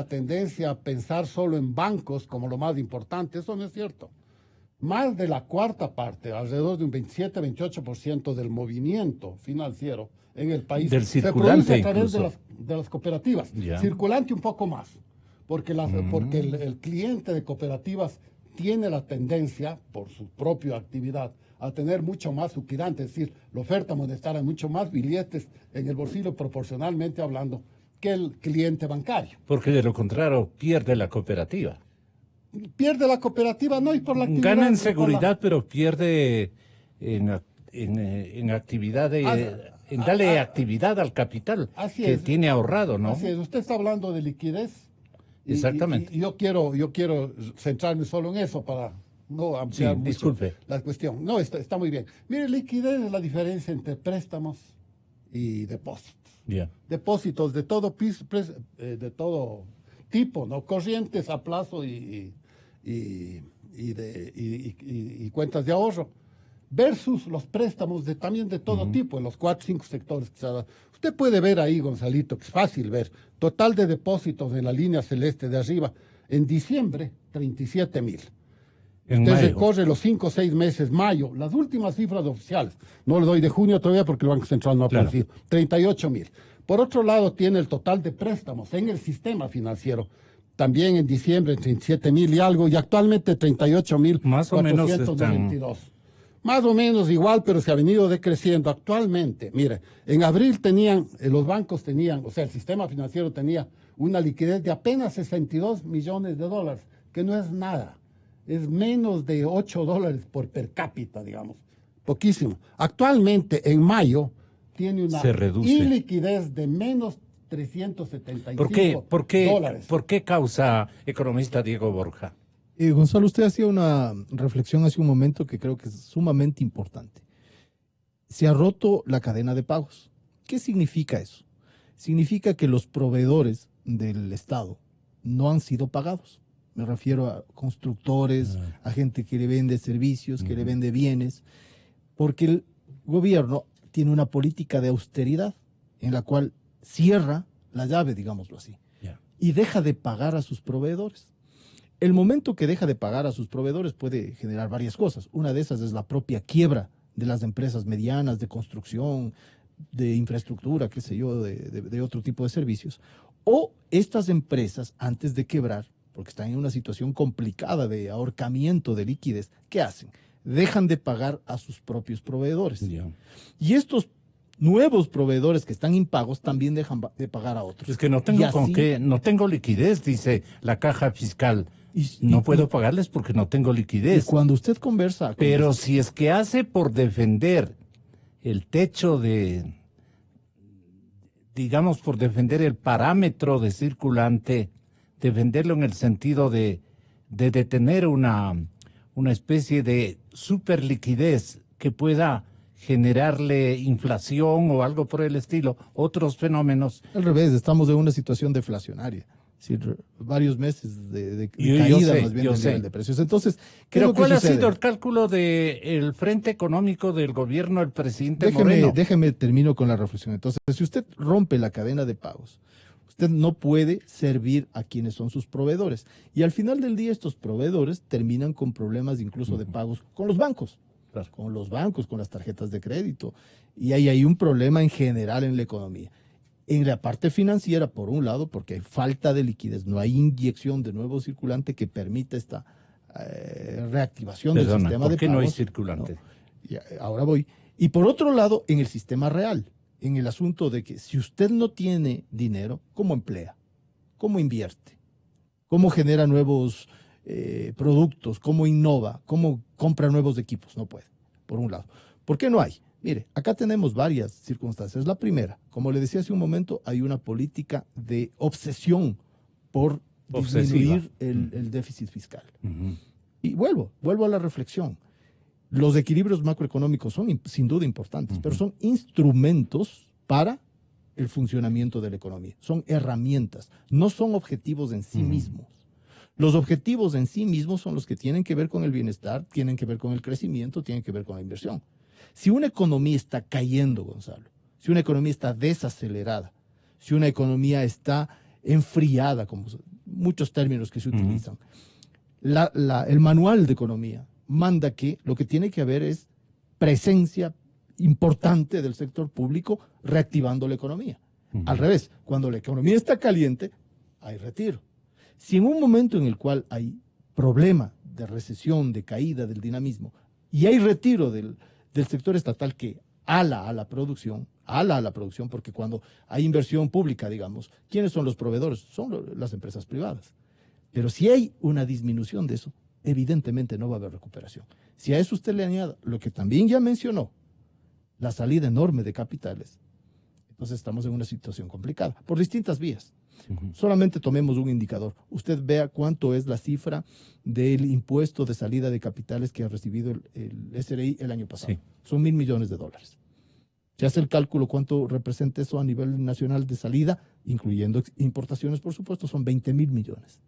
tendencia a pensar solo en bancos como lo más importante. Eso no es cierto. Más de la cuarta parte, alrededor de un 27-28% del movimiento financiero en el país se produce a través de las cooperativas. Circulante un poco más, porque el cliente de cooperativas tiene la tendencia, por su propia actividad, a tener mucho más circulante, es decir, la oferta monetaria, mucho más billetes en el bolsillo proporcionalmente hablando que el cliente bancario. Porque de lo contrario pierde la cooperativa. Pierde la cooperativa, no, y por la actividad. Gana en seguridad, pero pierde en actividad en darle actividad al capital tiene ahorrado, ¿no? Así es, usted está hablando de liquidez. Exactamente. Y yo quiero centrarme solo en eso para no ampliar mucho la cuestión. No, está muy bien. Mire, liquidez es la diferencia entre préstamos y depósitos. Depósitos de todo tipo, ¿no? Corrientes a plazo y cuentas de ahorro, versus los préstamos también de todo tipo, en los 4 o 5 sectores que se ha dado. Usted puede ver ahí, Gonzalito, que es fácil ver, total de depósitos en la línea celeste de arriba, en diciembre, 37,000. Usted recorre los 5 o 6 meses, mayo, las últimas cifras oficiales, no le doy de junio todavía porque el Banco Central no ha aparecido, 38,000. Por otro lado, tiene el total de préstamos en el sistema financiero, también en diciembre 37,000 y algo, y actualmente 38,492. Más o menos igual, pero se ha venido decreciendo. Actualmente, mire, en abril los bancos tenían, o sea, el sistema financiero tenía una liquidez de apenas 62 millones de dólares, que no es nada. Es menos de $8 por per cápita, digamos. Poquísimo. Actualmente, en mayo, tiene una iliquidez de menos 375 dólares. ¿Por qué causa, economista Diego Borja? Gonzalo, usted hacía una reflexión hace un momento que creo que es sumamente importante. Se ha roto la cadena de pagos. ¿Qué significa eso? Significa que los proveedores del Estado no han sido pagados. Me refiero a constructores, a gente que le vende servicios, que le vende bienes, porque el gobierno tiene una política de austeridad en la cual cierra la llave, digámoslo así, y deja de pagar a sus proveedores. El momento que deja de pagar a sus proveedores puede generar varias cosas. Una de esas es la propia quiebra de las empresas medianas de construcción, de infraestructura, qué sé yo, de otro tipo de servicios. O estas empresas, antes de quebrar, porque están en una situación complicada de ahorcamiento de liquidez, ¿qué hacen? Dejan de pagar a sus propios proveedores. Y estos nuevos proveedores que están impagos también dejan de pagar a otros. Es que no tengo no tengo liquidez, dice la caja fiscal. No puedo pagarles porque no tengo liquidez. Y cuando usted conversa... Pero si es que hace por defender el techo digamos, por defender el parámetro de circulante, defenderlo en el sentido de detener una especie de superliquidez que pueda generarle inflación o algo por el estilo, otros fenómenos. Al revés, estamos en una situación deflacionaria. Es decir, varios meses de caída más bien del nivel de precios. Entonces, ¿pero cuál ha sido el cálculo del frente económico del gobierno del presidente Moreno? Déjeme termino con la reflexión. Entonces, si usted rompe la cadena de pagos, usted no puede servir a quienes son sus proveedores. Y al final del día, estos proveedores terminan con problemas incluso de pagos con los bancos. Claro. Con los bancos, con las tarjetas de crédito. Y ahí hay un problema en general en la economía. En la parte financiera, por un lado, porque hay falta de liquidez, no hay inyección de nuevo circulante que permita esta reactivación del sistema de pagos. ¿Por qué no hay circulante? No, ahora voy. Y por otro lado, en el sistema real, en el asunto de que si usted no tiene dinero, ¿cómo emplea? ¿Cómo invierte? ¿Cómo genera nuevos productos? ¿Cómo innova? ¿Cómo compra nuevos equipos? No puede, por un lado. ¿Por qué no hay? Mire, acá tenemos varias circunstancias. La primera, como le decía hace un momento, hay una política de obsesión por disminuir el déficit fiscal. Y vuelvo a la reflexión. Los equilibrios macroeconómicos son sin duda importantes, pero son instrumentos para el funcionamiento de la economía. Son herramientas, no son objetivos en sí mismos. Los objetivos en sí mismos son los que tienen que ver con el bienestar, tienen que ver con el crecimiento, tienen que ver con la inversión. Si una economía está cayendo, Gonzalo, si una economía está desacelerada, si una economía está enfriada, como muchos términos que se utilizan, el manual de economía manda que lo que tiene que haber es presencia importante del sector público reactivando la economía. Al revés, cuando la economía está caliente, hay retiro. Si en un momento en el cual hay problema de recesión, de caída del dinamismo, y hay retiro del sector estatal que ala a la producción, porque cuando hay inversión pública, digamos, ¿quiénes son los proveedores? Son las empresas privadas. Pero si hay una disminución de eso, evidentemente no va a haber recuperación. Si a eso usted le añade lo que también ya mencionó, la salida enorme de capitales, entonces estamos en una situación complicada, por distintas vías. Solamente tomemos un indicador. Usted vea cuánto es la cifra del impuesto de salida de capitales que ha recibido el SRI el año pasado. Son $1.000 millones. Se hace el cálculo cuánto representa eso a nivel nacional de salida, incluyendo importaciones, por supuesto, son 20.000 millones.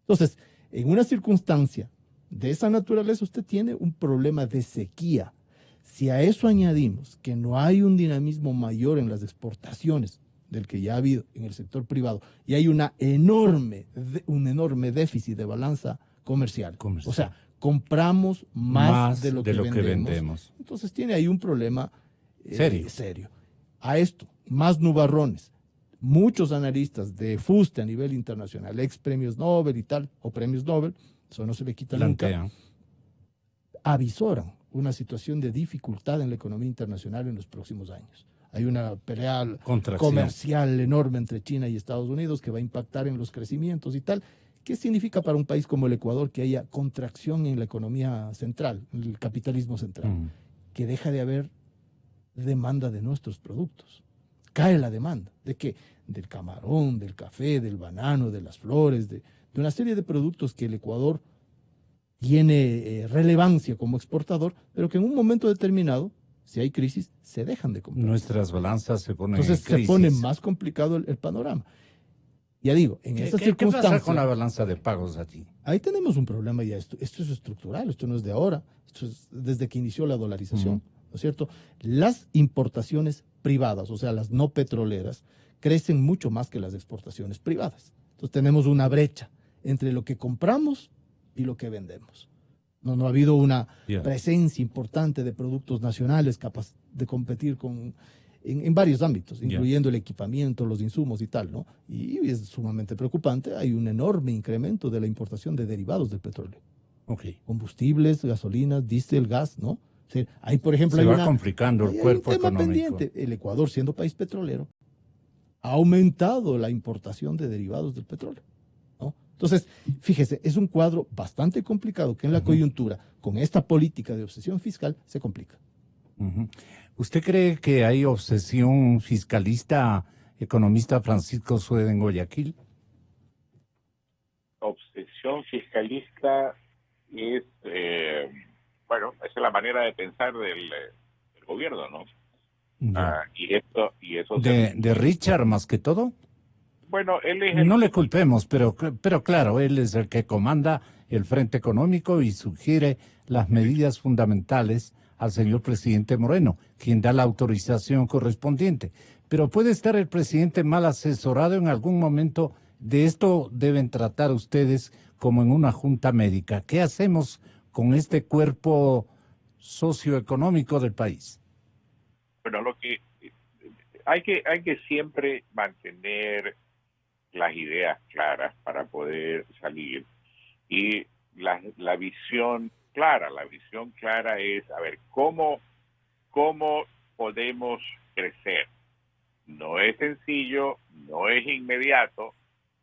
Entonces, en una circunstancia de esa naturaleza, usted tiene un problema de sequía. Si a eso añadimos que no hay un dinamismo mayor en las exportaciones del que ya ha habido en el sector privado y hay un enorme déficit de balanza comercial. O sea, compramos más de lo que vendemos. Entonces tiene ahí un problema serio. A esto, más nubarrones. Muchos analistas de fuste a nivel internacional, ex premios Nobel y tal, o premios Nobel, eso no se le quita nunca, avisoran una situación de dificultad en la economía internacional en los próximos años. Hay una pelea comercial enorme entre China y Estados Unidos que va a impactar en los crecimientos y tal. ¿Qué significa para un país como el Ecuador que haya contracción en la economía central, en el capitalismo central? Que deja de haber demanda de nuestros productos. Cae la demanda. ¿De qué? Del camarón, del café, del banano, de las flores, de una serie de productos que el Ecuador tiene relevancia como exportador, pero que en un momento determinado, si hay crisis, se dejan de comprar. Nuestras balanzas se ponen Entonces en crisis. se pone más complicado el panorama. Ya digo, en estas circunstancias... ¿Qué pasa con la balanza de pagos allí? Ahí tenemos un problema ya. Esto es estructural, esto no es de ahora. Esto es desde que inició la dolarización, ¿no es cierto? Las importaciones privadas, o sea, las no petroleras, crecen mucho más que las exportaciones privadas. Entonces tenemos una brecha entre lo que compramos y lo que vendemos. No ha habido una presencia importante de productos nacionales capaz de competir en varios ámbitos, incluyendo el equipamiento, los insumos y tal, ¿no? Y es sumamente preocupante. Hay un enorme incremento de la importación de derivados del petróleo. Combustibles, gasolinas, diésel, gas, ¿no? O sea, hay, por ejemplo, se va complicando el cuerpo económico. Pendiente. El Ecuador, siendo país petrolero, ha aumentado la importación de derivados del petróleo, ¿no? Entonces, fíjese, es un cuadro bastante complicado que en la coyuntura, con esta política de obsesión fiscal, se complica. ¿Usted cree que hay obsesión fiscalista, economista Francisco Sued en Guayaquil? Obsesión fiscalista es, bueno, esa es la manera de pensar del gobierno, ¿no? Y eso de Richard más que todo. Bueno, él es no le culpemos, pero claro, él es el que comanda el Frente Económico y sugiere las medidas fundamentales al señor presidente Moreno, quien da la autorización correspondiente. Pero puede estar el presidente mal asesorado en algún momento. De esto deben tratar ustedes como en una junta médica. ¿Qué hacemos con este cuerpo socioeconómico del país? Bueno, lo que hay que siempre mantener las ideas claras para poder salir, y la visión clara. La visión clara es, a ver, ¿cómo podemos crecer? No es sencillo, no es inmediato,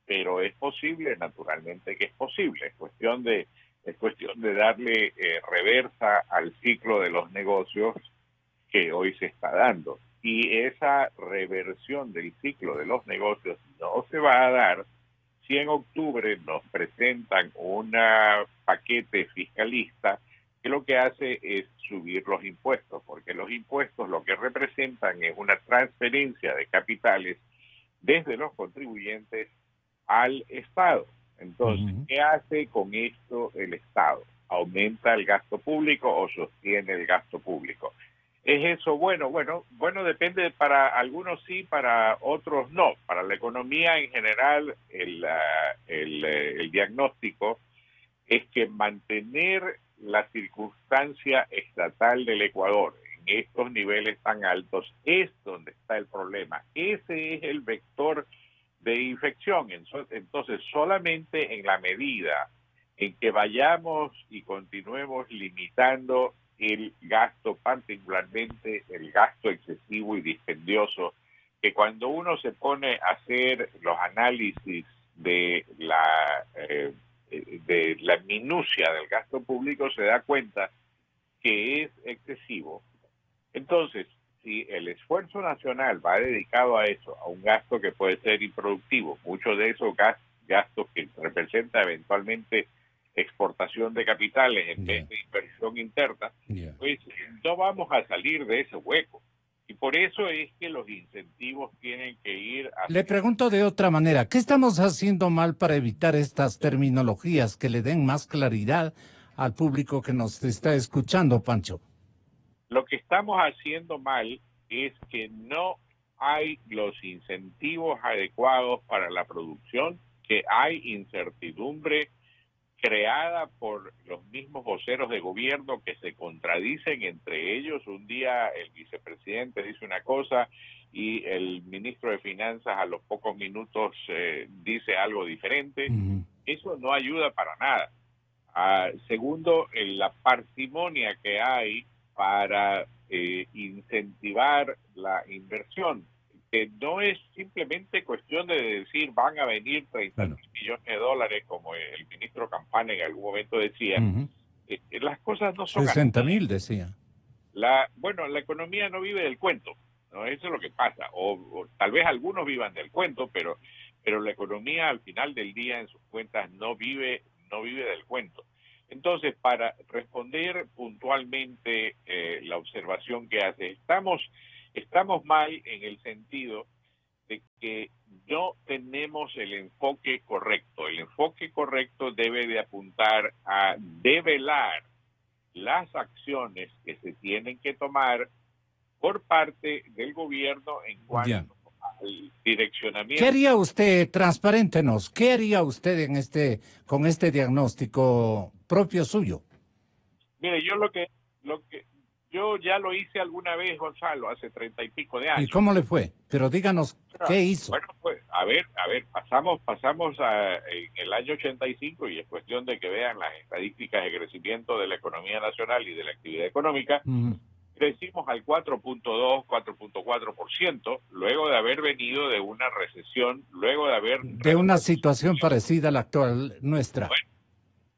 pero es posible, naturalmente que es posible. Es cuestión de darle reversa al ciclo de los negocios que hoy se está dando. Y esa reversión del ciclo de los negocios no se va a dar si en octubre nos presentan un paquete fiscalista que lo que hace es subir los impuestos, porque los impuestos lo que representan es una transferencia de capitales desde los contribuyentes al Estado. Entonces, ¿qué hace con esto el Estado? ¿Aumenta el gasto público o sostiene el gasto público? ¿Es eso bueno? Bueno, depende. Para algunos sí, para otros no. Para la economía en general, el diagnóstico es que mantener la circunstancia estatal del Ecuador en estos niveles tan altos es donde está el problema. Ese es el vector de infección. Entonces, solamente en la medida en que vayamos y continuemos limitando el gasto, particularmente el gasto excesivo y dispendioso, que cuando uno se pone a hacer los análisis de la minucia del gasto público, se da cuenta que es excesivo. Entonces, si el esfuerzo nacional va dedicado a eso, a un gasto que puede ser improductivo, muchos de esos gastos que representa eventualmente exportación de capitales en vez de inversión interna, pues no vamos a salir de ese hueco. Y por eso es que los incentivos tienen que ir a... Le pregunto de otra manera, ¿qué estamos haciendo mal para evitar estas terminologías que le den más claridad al público que nos está escuchando, Pancho? Lo que estamos haciendo mal es que no hay los incentivos adecuados para la producción, que hay incertidumbre creada por los mismos voceros de gobierno que se contradicen entre ellos. Un día el vicepresidente dice una cosa y el ministro de Finanzas a los pocos minutos dice algo diferente. Eso no ayuda para nada. Segundo, la parsimonia que hay para incentivar la inversión, que no es simplemente cuestión de decir van a venir 30 millones de dólares, como el ministro Campana en algún momento decía. Las cosas no son 60.000 decía. Bueno, la economía no vive del cuento, ¿no? Eso es lo que pasa. O tal vez algunos vivan del cuento, pero la economía al final del día en sus cuentas no vive del cuento. Entonces, para responder puntualmente la observación que hace, estamos mal en el sentido de que no tenemos el enfoque correcto. El enfoque correcto debe de apuntar a develar las acciones que se tienen que tomar por parte del gobierno en cuanto al direccionamiento. ¿Qué haría usted? Transparéntenos. ¿Qué haría usted con este diagnóstico propio suyo? Mire, yo ya lo hice alguna vez, Gonzalo, hace 30 y pico de años. ¿Y cómo le fue? Pero díganos, ¿qué hizo? Bueno, pues, a ver, pasamos en el año 85, y es cuestión de que vean las estadísticas de crecimiento de la economía nacional y de la actividad económica. Crecimos al 4.2, 4.4%, luego de haber venido de una recesión, luego de una situación parecida a la actual nuestra. Bueno,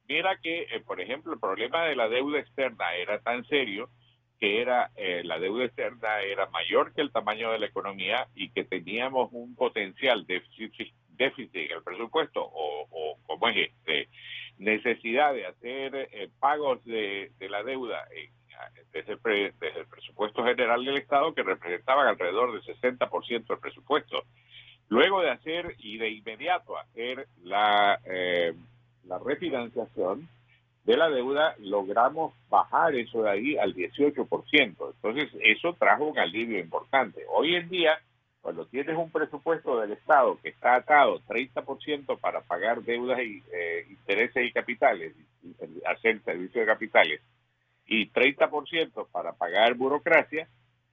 mira que, por ejemplo, el problema de la deuda externa era tan serio que la deuda externa era mayor que el tamaño de la economía y que teníamos un potencial déficit en el presupuesto o como es necesidad de hacer pagos de la deuda desde el presupuesto general del Estado, que representaban alrededor del 60% del presupuesto. Luego de hacer y de inmediato hacer la refinanciación de la deuda, logramos bajar eso de ahí al 18%. Entonces, eso trajo un alivio importante. Hoy en día, cuando tienes un presupuesto del Estado que está atado 30% para pagar deudas y intereses y capitales, y hacer servicio de capitales, y 30% para pagar burocracia,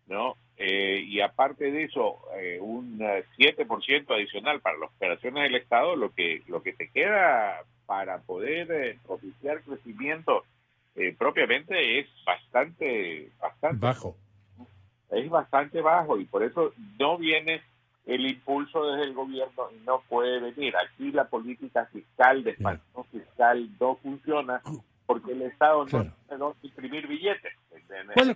¿no? Y aparte de eso, un 7% adicional para las operaciones del Estado, lo que te queda para poder propiciar crecimiento propiamente es bastante bajo. Es bastante bajo, y por eso no viene el impulso desde el gobierno y no puede venir. Aquí la política fiscal de expansión fiscal no funciona porque el Estado no puede imprimir billetes.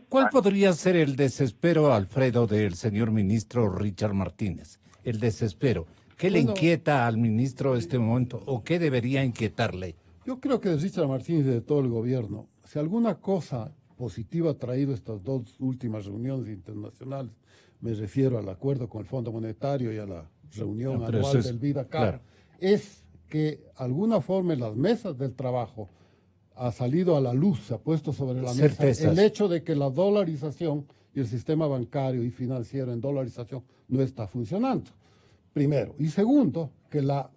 ¿Cuál podría ser el desespero, Alfredo, del señor ministro Richard Martínez? El desespero. ¿Qué le inquieta al ministro en este momento o qué debería inquietarle? Yo creo que de Richard Martínez y de todo el gobierno, si alguna cosa positiva ha traído estas dos últimas reuniones internacionales, me refiero al acuerdo con el Fondo Monetario y a la reunión anual del Vidacar, es que de alguna forma en las mesas del trabajo ha salido a la luz, se ha puesto sobre la mesa el hecho de que la dolarización y el sistema bancario y financiero en dolarización no está funcionando, primero. Y segundo, que la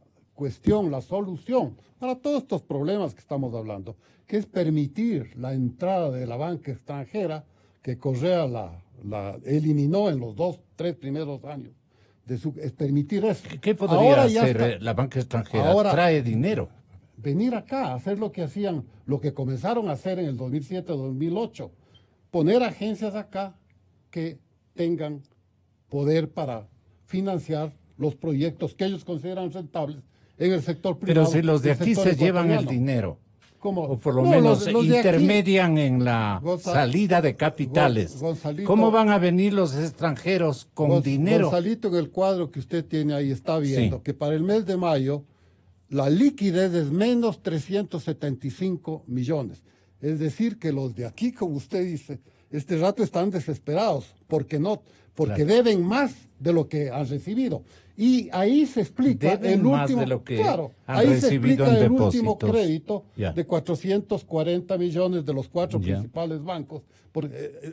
solución para todos estos problemas que estamos hablando, que es permitir la entrada de la banca extranjera, que Correa la eliminó en los 2-3 primeros años, es permitir eso. ¿Qué podría hacer la banca extranjera? Ahora trae dinero. Venir acá, hacer lo que comenzaron a hacer en el 2007-2008, poner agencias acá que tengan poder para financiar los proyectos que ellos consideran rentables en el sector privado. Pero si los de aquí se llevan el dinero, o por lo menos los intermedian en la salida de capitales, ¿cómo van a venir los extranjeros con dinero? Gonzalito, en el cuadro que usted tiene ahí está viendo que para el mes de mayo la liquidez es menos 375 millones. Es decir, que los de aquí, como usted dice, este rato están desesperados porque deben más de lo que han recibido. Y ahí se explica el último, ahí se explica el último crédito de 440 millones de los 4 principales bancos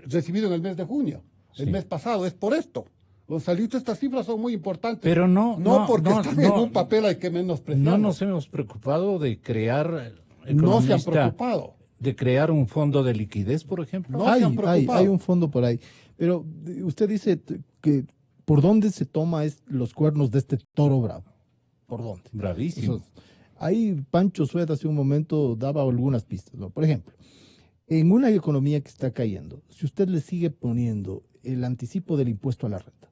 recibido en el mes de junio, el mes pasado. Es por esto. Gonzalito, estas cifras son muy importantes. Pero no porque están en un papel hay que menospreciarlo. No nos hemos preocupado de crear, no se han preocupado. De crear un fondo de liquidez, por ejemplo. No hay un fondo por ahí. Pero usted dice que ¿por dónde se toma los cuernos de este toro bravo? ¿Por dónde? Bravísimo. Entonces, ahí Pancho Sued hace un momento daba algunas pistas, ¿no? Por ejemplo, en una economía que está cayendo, si usted le sigue poniendo el anticipo del impuesto a la renta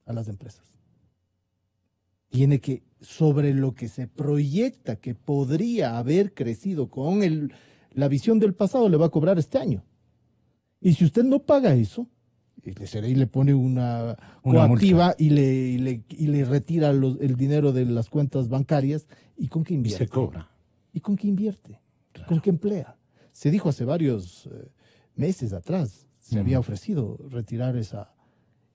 a las empresas, tiene que, sobre lo que se proyecta que podría haber crecido con la visión del pasado, le va a cobrar este año. Y si usted no paga eso, y le pone una coactiva y le retira el dinero de las cuentas bancarias, ¿y con qué invierte? Y se cobra. ¿Y con qué invierte? Claro. ¿Con qué emplea? Se dijo hace varios meses atrás, se había ofrecido retirar esa,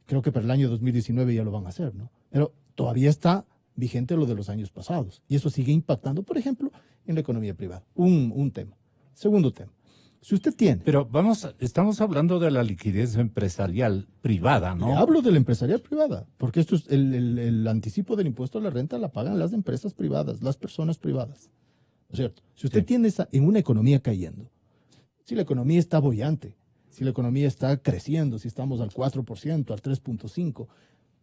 creo que para el año 2019 ya lo van a hacer, ¿no? Pero todavía está vigente lo de los años pasados. Y eso sigue impactando, por ejemplo, en la economía privada. Un tema. Segundo tema. Si usted tiene... Pero estamos hablando de la liquidez empresarial privada, ¿no? Le hablo de la empresarial privada, porque esto es el anticipo del impuesto a la renta la pagan las empresas privadas, las personas privadas. ¿No es cierto? Si usted tiene en una economía cayendo, si la economía está boyante, si la economía está creciendo, si estamos al 4%, al 3.5%,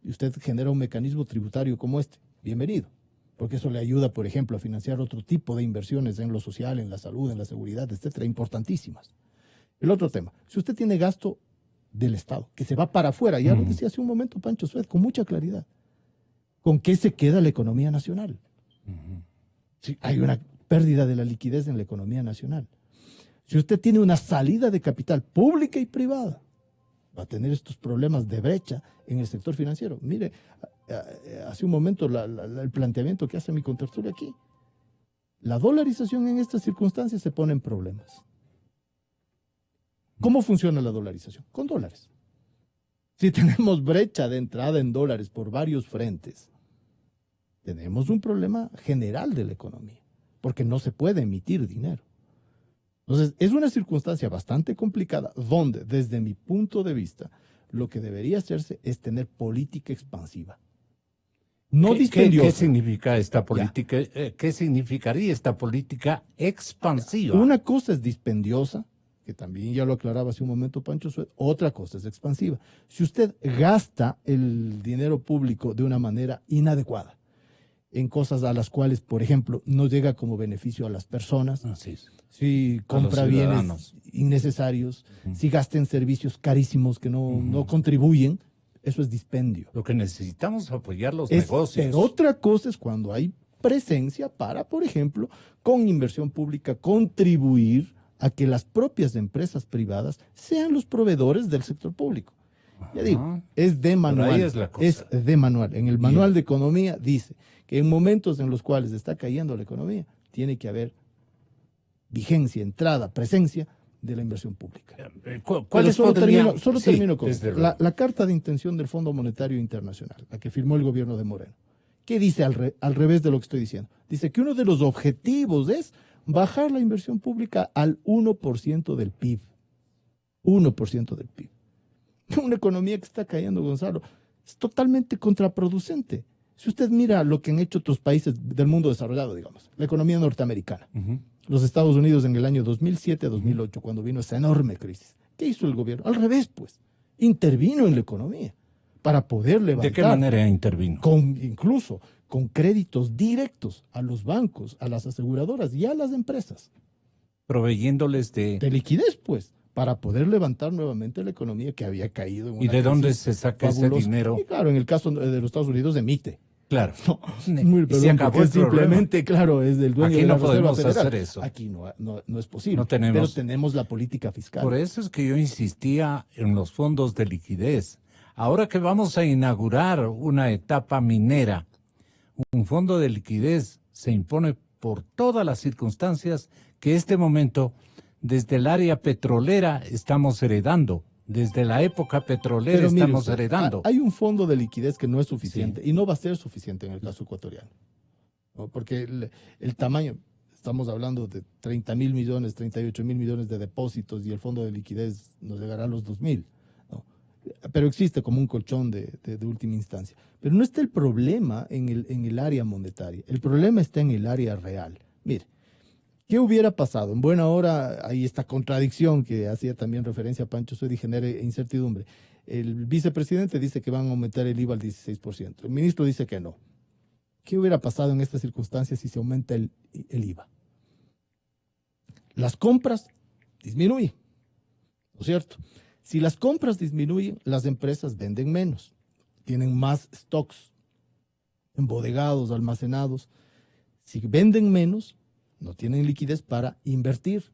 y usted genera un mecanismo tributario como este, bienvenido. Porque eso le ayuda, por ejemplo, a financiar otro tipo de inversiones en lo social, en la salud, en la seguridad, etcétera, importantísimas. El otro tema, si usted tiene gasto del Estado, que se va para afuera, ya lo decía hace un momento Pancho Sued, con mucha claridad, ¿con qué se queda la economía nacional? Sí, hay una pérdida de la liquidez en la economía nacional. Si usted tiene una salida de capital pública y privada, va a tener estos problemas de brecha en el sector financiero. Mire, hace un momento el planteamiento que hace mi contertulio aquí. La dolarización en estas circunstancias se pone en problemas. ¿Cómo funciona la dolarización? Con dólares. Si tenemos brecha de entrada en dólares por varios frentes, tenemos un problema general de la economía, porque no se puede emitir dinero. Entonces, es una circunstancia bastante complicada donde, desde mi punto de vista, lo que debería hacerse es tener política expansiva. No dispendiosa. ¿Qué significa esta política? ¿Qué significaría esta política expansiva? Una cosa es dispendiosa, que también ya lo aclaraba hace un momento Pancho Sued, otra cosa es expansiva. Si usted gasta el dinero público de una manera inadecuada, en cosas a las cuales, por ejemplo, no llega como beneficio a las personas, si compra bienes innecesarios, si gasta en servicios carísimos que no contribuyen, eso es dispendio. Lo que necesitamos es apoyar los negocios. Pero otra cosa es cuando hay presencia para, por ejemplo, con inversión pública, contribuir a que las propias empresas privadas sean los proveedores del sector público. Ya digo, es de manual. Es de manual. En el manual de economía dice que en momentos en los cuales está cayendo la economía, tiene que haber vigencia, entrada, presencia de la inversión pública. Solo termino con la carta de intención del Fondo Monetario Internacional, la que firmó el gobierno de Moreno. ¿Qué dice al revés de lo que estoy diciendo? Dice que uno de los objetivos es bajar la inversión pública al 1% del PIB. 1% del PIB. Una economía que está cayendo, Gonzalo, es totalmente contraproducente. Si usted mira lo que han hecho otros países del mundo desarrollado, digamos, la economía norteamericana, los Estados Unidos en el año 2007-2008, cuando vino esa enorme crisis, ¿qué hizo el gobierno? Al revés, pues, intervino en la economía para poder levantar. ¿De qué manera intervino? Incluso con créditos directos a los bancos, a las aseguradoras y a las empresas. Proveyéndoles de liquidez, pues, para poder levantar nuevamente la economía que había caído en una ¿Y de dónde se saca ese dinero? Y claro, en el caso de los Estados Unidos emite. Claro. Se acabó simplemente, claro, es del dueño Aquí de la no podemos Reserva Federal. hacer eso. Aquí no es posible. No tenemos. Pero tenemos la política fiscal. Por eso es que yo insistía en los fondos de liquidez. Ahora que vamos a inaugurar una etapa minera, un fondo de liquidez se impone por todas las circunstancias que este momento desde el área petrolera estamos heredando. Desde la época petrolera Pero mire estamos usted, heredando. Hay un fondo de liquidez que no es suficiente Sí. y no va a ser suficiente en el caso ecuatoriano, ¿no? Porque el tamaño, estamos hablando de 30.000 millones, 38.000 millones de depósitos y el fondo de liquidez nos llegará a los 2.000, ¿no? Pero existe como un colchón de última instancia. Pero no está el problema en el área monetaria, el problema está en el área real. Mire, ¿qué hubiera pasado? En buena hora hay esta contradicción que hacía también referencia a Pancho Sued y genera incertidumbre. El vicepresidente dice que van a aumentar el IVA al 16%. El ministro dice que no. ¿Qué hubiera pasado en estas circunstancias si se aumenta el IVA? Las compras disminuyen, ¿no es cierto? Si las compras disminuyen, las empresas venden menos, tienen más stocks embodegados, almacenados. Si venden menos, no tienen liquidez para invertir.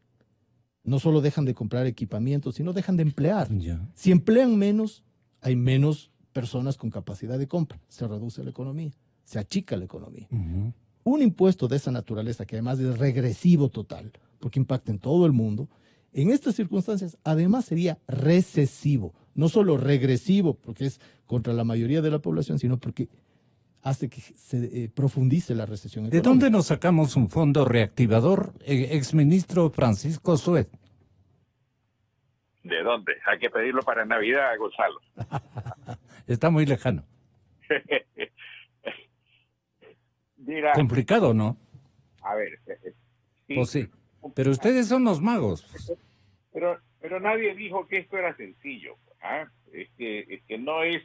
No solo dejan de comprar equipamiento, sino dejan de emplear. Ya. Si emplean menos, hay menos personas con capacidad de compra. Se reduce la economía, se achica la economía. Ujú. Un impuesto de esa naturaleza, que además es regresivo total, porque impacta en todo el mundo, en estas circunstancias además sería recesivo. No solo regresivo, porque es contra la mayoría de la población, sino porque hace que se profundice la recesión ¿De económica. dónde nos sacamos un fondo reactivador, exministro Francisco Sued? ¿De dónde? Hay que pedirlo para Navidad, Gonzalo. Está muy lejano. Mira, Complicado, ¿no? a ver, sí, Pues sí. Pero ustedes son los magos. pero nadie dijo que esto era sencillo. ¿Ah? Es que no es,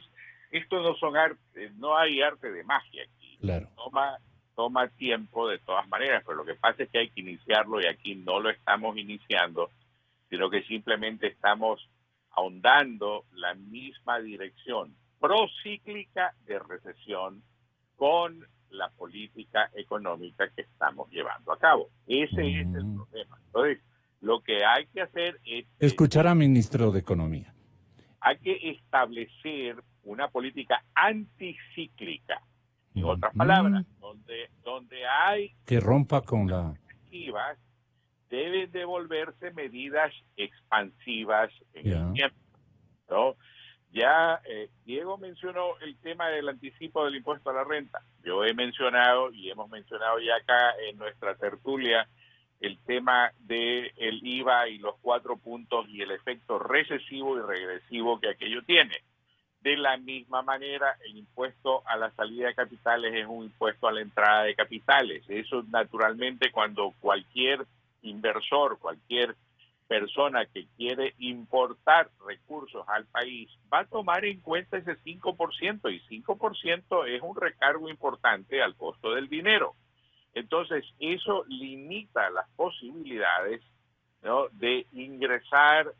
esto no son arte, no hay arte de magia aquí. Claro. Toma tiempo de todas maneras, pero lo que pasa es que hay que iniciarlo y aquí no lo estamos iniciando, sino que simplemente estamos ahondando la misma dirección procíclica de recesión con la política económica que estamos llevando a cabo. Ese es el problema. Entonces, lo que hay que hacer es Escuchar al ministro de Economía. hay que establecer una política anticíclica. En otras palabras, donde hay Que rompa con la... expansivas, deben devolverse medidas expansivas en el tiempo, ¿no? Ya Diego mencionó el tema del anticipo del impuesto a la renta. Yo he mencionado y hemos mencionado ya acá en nuestra tertulia el tema del IVA y los 4 puntos y el efecto recesivo y regresivo que aquello tiene. De la misma manera, el impuesto a la salida de capitales es un impuesto a la entrada de capitales. Eso naturalmente cuando cualquier inversor, cualquier persona que quiere importar recursos al país va a tomar en cuenta ese 5% y 5% es un recargo importante al costo del dinero. Entonces, eso limita las posibilidades, ¿no?, de ingresar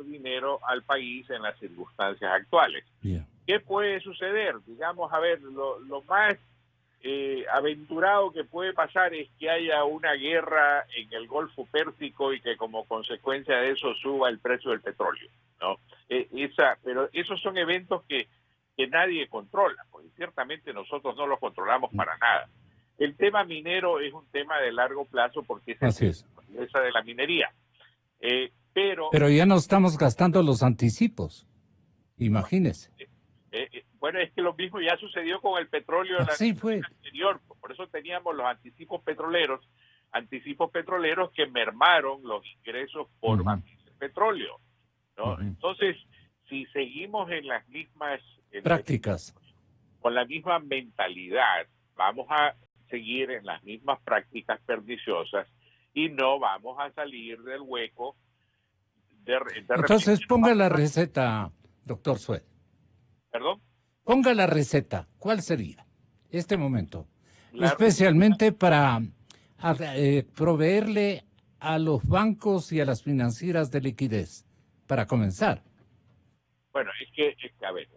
dinero al país en las circunstancias actuales. Yeah. ¿Qué puede suceder? Digamos, a ver, lo más aventurado que puede pasar es que haya una guerra en el Golfo Pérsico y que como consecuencia de eso suba el precio del petróleo, ¿no? Pero esos son eventos que nadie controla, porque ciertamente nosotros no los controlamos para nada. El tema minero es un tema de largo plazo porque Así es. esa de la minería. Pero ya no estamos gastando los anticipos. Imagínese. Bueno, es que lo mismo ya sucedió con el petróleo en la fue. anterior. Por eso teníamos los anticipos petroleros que mermaron los ingresos por barril de petróleo, ¿no? Entonces, si seguimos en las mismas prácticas, con la misma mentalidad, vamos a seguir en las mismas prácticas perniciosas y no vamos a salir del hueco. Entonces, ponga la receta, doctor Sued. ¿Perdón? Ponga la receta. ¿Cuál sería este momento? Especialmente para proveerle a los bancos y a las financieras de liquidez, para comenzar. Bueno, es que a ver,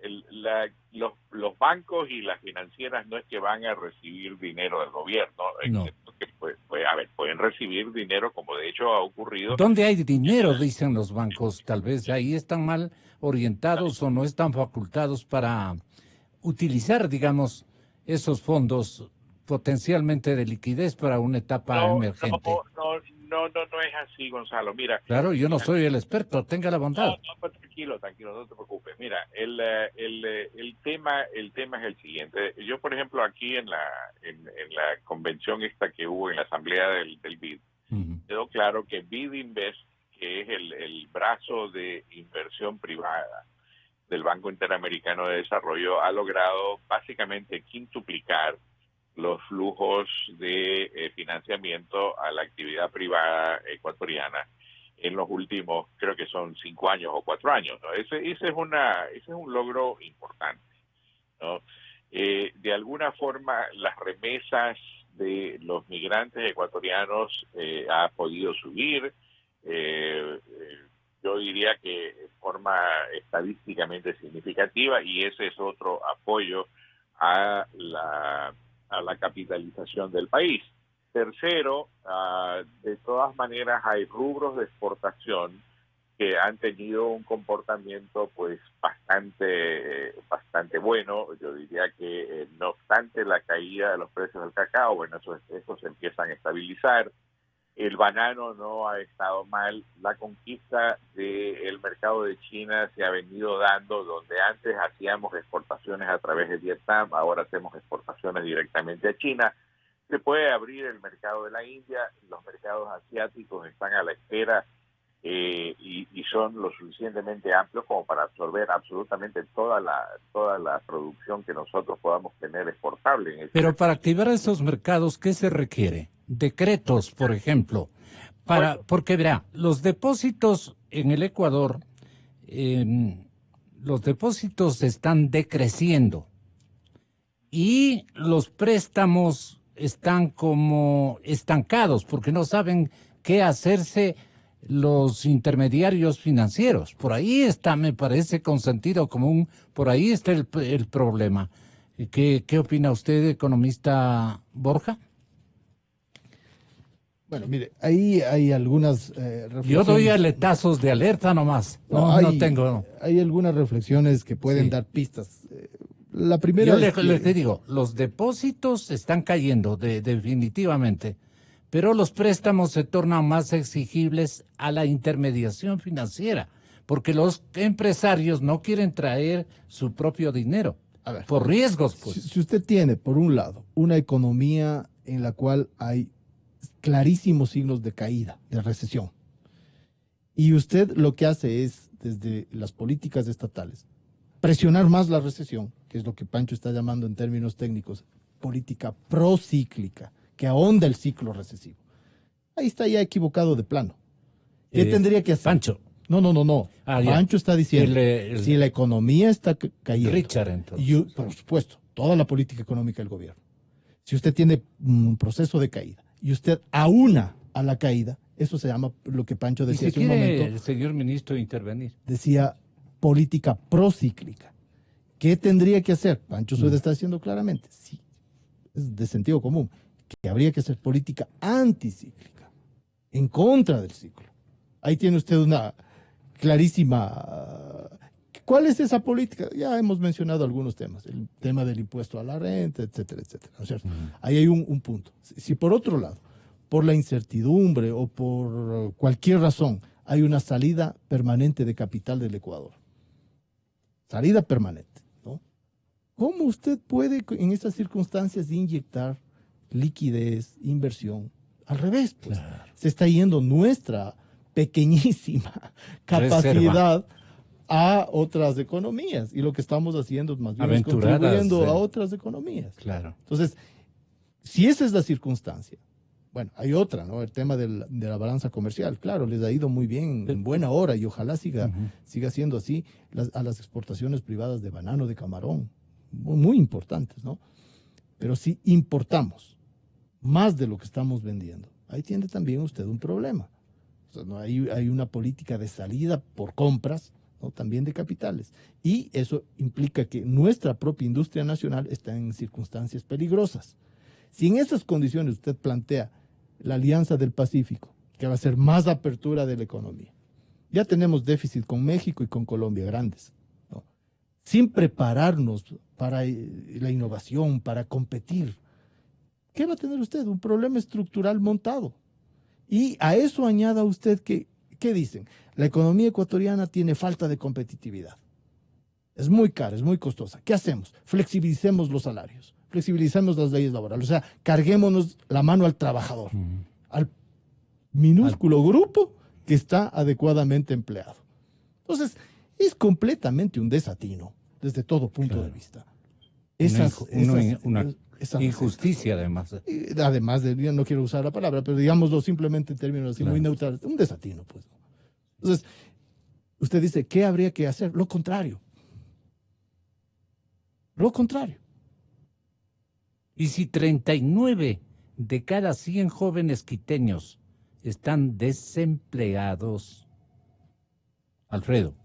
los bancos y las financieras no es que van a recibir dinero del gobierno. No. Pueden recibir dinero, como de hecho ha ocurrido. ¿Dónde hay dinero? Dicen los bancos. Tal vez ahí están mal orientados o no están facultados para utilizar, digamos, esos fondos potencialmente de liquidez para una etapa emergente. no es así, Gonzalo. Mira. Claro, yo no soy el experto, tenga la bondad. No, pues tranquilo, no te preocupes. Mira, el tema es el siguiente. Yo, por ejemplo, aquí en la convención esta que hubo en la asamblea del BID, quedó claro que BID Invest, que es el brazo de inversión privada del Banco Interamericano de Desarrollo, ha logrado básicamente quintuplicar los flujos de financiamiento a la actividad privada ecuatoriana en los últimos, creo que son 5 años o 4 años, ¿no? Ese es un logro importante, ¿no? De alguna forma, las remesas de los migrantes ecuatorianos ha podido subir. Yo diría que de forma estadísticamente significativa, y ese es otro apoyo a la capitalización del país. Tercero, de todas maneras hay rubros de exportación que han tenido un comportamiento pues bastante bueno. Yo diría que no obstante la caída de los precios del cacao, bueno, eso se empiezan a estabilizar. El banano no ha estado mal. La conquista del mercado de China se ha venido dando, donde antes hacíamos exportaciones a través de Vietnam, ahora hacemos exportaciones directamente a China. Se puede abrir el mercado de la India, los mercados asiáticos están a la espera y son lo suficientemente amplios como para absorber absolutamente toda la producción que nosotros podamos tener exportable. Pero para activar esos mercados, ¿qué se requiere? Decretos, por ejemplo, porque verá, los depósitos en el Ecuador, los depósitos están decreciendo y los préstamos están como estancados porque no saben qué hacerse los intermediarios financieros. Por ahí está, me parece, con sentido común, por ahí está el problema. ¿Qué opina usted, economista Borja? Bueno, mire, ahí hay algunas reflexiones. Yo doy aletazos de alerta nomás. No tengo. Hay algunas reflexiones que pueden dar pistas. La primera. Yo le digo, los depósitos están cayendo definitivamente, pero los préstamos se tornan más exigibles a la intermediación financiera, porque los empresarios no quieren traer su propio dinero. A ver, por riesgos. Pues. Si usted tiene, por un lado, una economía en la cual hay clarísimos signos de caída, de recesión, y usted lo que hace es, desde las políticas estatales, presionar más la recesión, que es lo que Pancho está llamando en términos técnicos, política procíclica, que ahonda el ciclo recesivo. Ahí está ya equivocado de plano. ¿Qué tendría que hacer? Pancho. No. Pancho está diciendo, si la economía está cayendo, Richard, entonces. Por supuesto, toda la política económica del gobierno. Si usted tiene un proceso de caída y usted aúna a la caída, eso se llama lo que Pancho decía hace un momento. El señor ministro intervenir. Decía política procíclica. ¿Qué tendría que hacer? Pancho Sueda está diciendo claramente, sí, es de sentido común, que habría que hacer política anticíclica, en contra del ciclo. Ahí tiene usted una clarísima... ¿Cuál es esa política? Ya hemos mencionado algunos temas, el tema del impuesto a la renta, etcétera, etcétera, ¿no es cierto? Ahí hay un punto. Si por otro lado, por la incertidumbre o por cualquier razón, hay una salida permanente de capital del Ecuador, salida permanente, ¿no? ¿Cómo usted puede en estas circunstancias inyectar liquidez, inversión? Al revés, pues, se está yendo nuestra pequeñísima capacidad a otras economías, y lo que estamos haciendo es más bien contribuyendo a otras economías. Claro. Entonces, si esa es la circunstancia, bueno, hay otra, ¿no? El tema de la balanza comercial. Claro, les ha ido muy bien, en buena hora, y ojalá siga siendo así a las exportaciones privadas de banano, de camarón, muy importantes, ¿no? Pero si importamos más de lo que estamos vendiendo, ahí tiene también usted un problema. O sea, no hay una política de salida por compras, ¿no? También de capitales. Y eso implica que nuestra propia industria nacional está en circunstancias peligrosas. Si en esas condiciones usted plantea la Alianza del Pacífico, que va a ser más apertura de la economía, ya tenemos déficit con México y con Colombia grandes, ¿no? Sin prepararnos para la innovación, para competir, ¿qué va a tener usted? Un problema estructural montado. Y a eso añada usted que, ¿qué dicen? La economía ecuatoriana tiene falta de competitividad. Es muy cara, es muy costosa. ¿Qué hacemos? Flexibilicemos los salarios, flexibilicemos las leyes laborales, o sea, carguémonos la mano al trabajador, al minúsculo grupo que está adecuadamente empleado. Entonces, es completamente un desatino desde todo punto de vista. Una injusticia, además. Además, yo no quiero usar la palabra, pero digámoslo simplemente en términos así muy neutrales, un desatino, pues. Entonces, usted dice, ¿qué habría que hacer? Lo contrario. Lo contrario. ¿Y si 39 de cada 100 jóvenes quiteños están desempleados? Alfredo.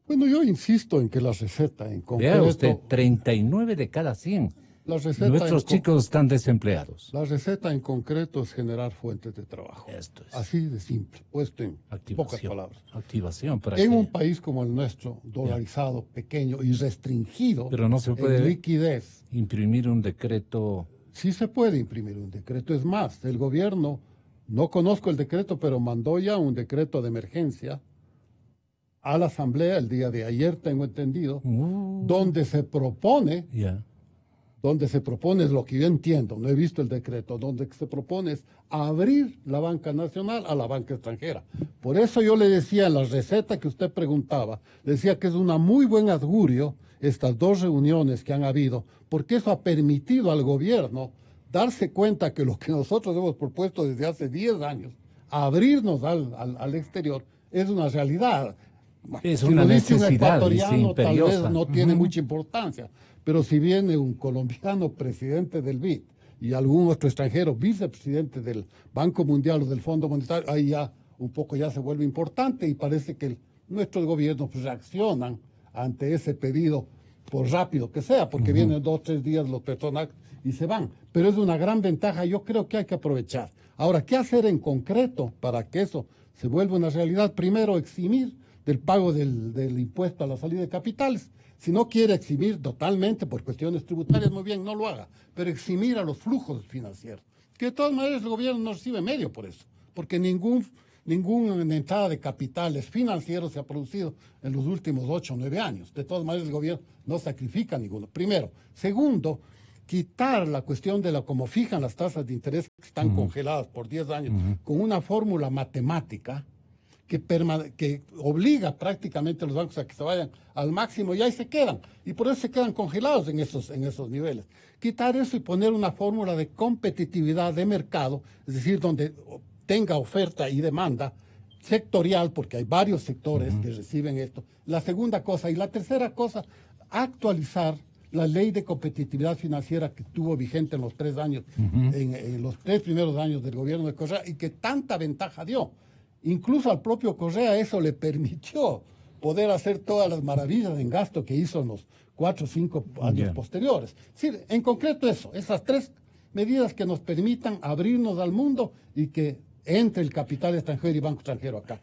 Bueno, yo insisto en que la receta en concreto... Vea usted, 39 de cada 100. Nuestros chicos están desempleados. La receta en concreto es generar fuentes de trabajo. Esto es. Así de simple, puesto en pocas palabras. Activación. En un país como el nuestro, dolarizado, pequeño y restringido, pero no se puede en liquidez. Imprimir un decreto. Sí se puede imprimir un decreto. Es más, el gobierno, no conozco el decreto, pero mandó ya un decreto de emergencia a la Asamblea el día de ayer, tengo entendido, donde se propone... Donde se propone es lo que yo entiendo, no he visto el decreto, donde se propone es abrir la banca nacional a la banca extranjera. Por eso yo le decía en la receta que usted preguntaba, le decía que es una muy buen augurio estas dos reuniones que han habido, porque eso ha permitido al gobierno darse cuenta que lo que nosotros hemos propuesto desde hace 10 años, abrirnos al exterior, es una realidad. Es una necesidad, un ecuatoriano, tal vez no tiene Uh-huh. mucha importancia. Pero si viene un colombiano presidente del BID y algún otro extranjero vicepresidente del Banco Mundial o del Fondo Monetario, ahí ya un poco ya se vuelve importante y parece que nuestros gobiernos pues, reaccionan ante ese pedido, por rápido que sea, porque vienen 2 o 3 días los personas y se van. Pero es una gran ventaja, yo creo que hay que aprovechar. Ahora, ¿qué hacer en concreto para que eso se vuelva una realidad? Primero, eximir del pago del impuesto a la salida de capitales. Si no quiere eximir totalmente por cuestiones tributarias, muy bien, no lo haga, pero eximir a los flujos financieros, que de todas maneras el gobierno no recibe medio por eso, porque ninguna entrada de capitales financieros se ha producido en los últimos 8 o 9 años. De todas maneras el gobierno no sacrifica ninguno. Primero. Segundo, quitar la cuestión de cómo fijan las tasas de interés que están congeladas por 10 años con una fórmula matemática que obliga prácticamente a los bancos a que se vayan al máximo y ahí se quedan. Y por eso se quedan congelados en esos niveles. Quitar eso y poner una fórmula de competitividad de mercado, es decir, donde tenga oferta y demanda sectorial, porque hay varios sectores que reciben esto. La segunda cosa. Y la tercera cosa, actualizar la ley de competitividad financiera que estuvo vigente en los 3 años, en los 3 primeros años del gobierno de Correa y que tanta ventaja dio. Incluso al propio Correa eso le permitió poder hacer todas las maravillas en gasto que hizo en los 4 o 5 años posteriores. Es decir, en concreto eso, esas 3 medidas que nos permitan abrirnos al mundo y que entre el capital extranjero y banco extranjero acá.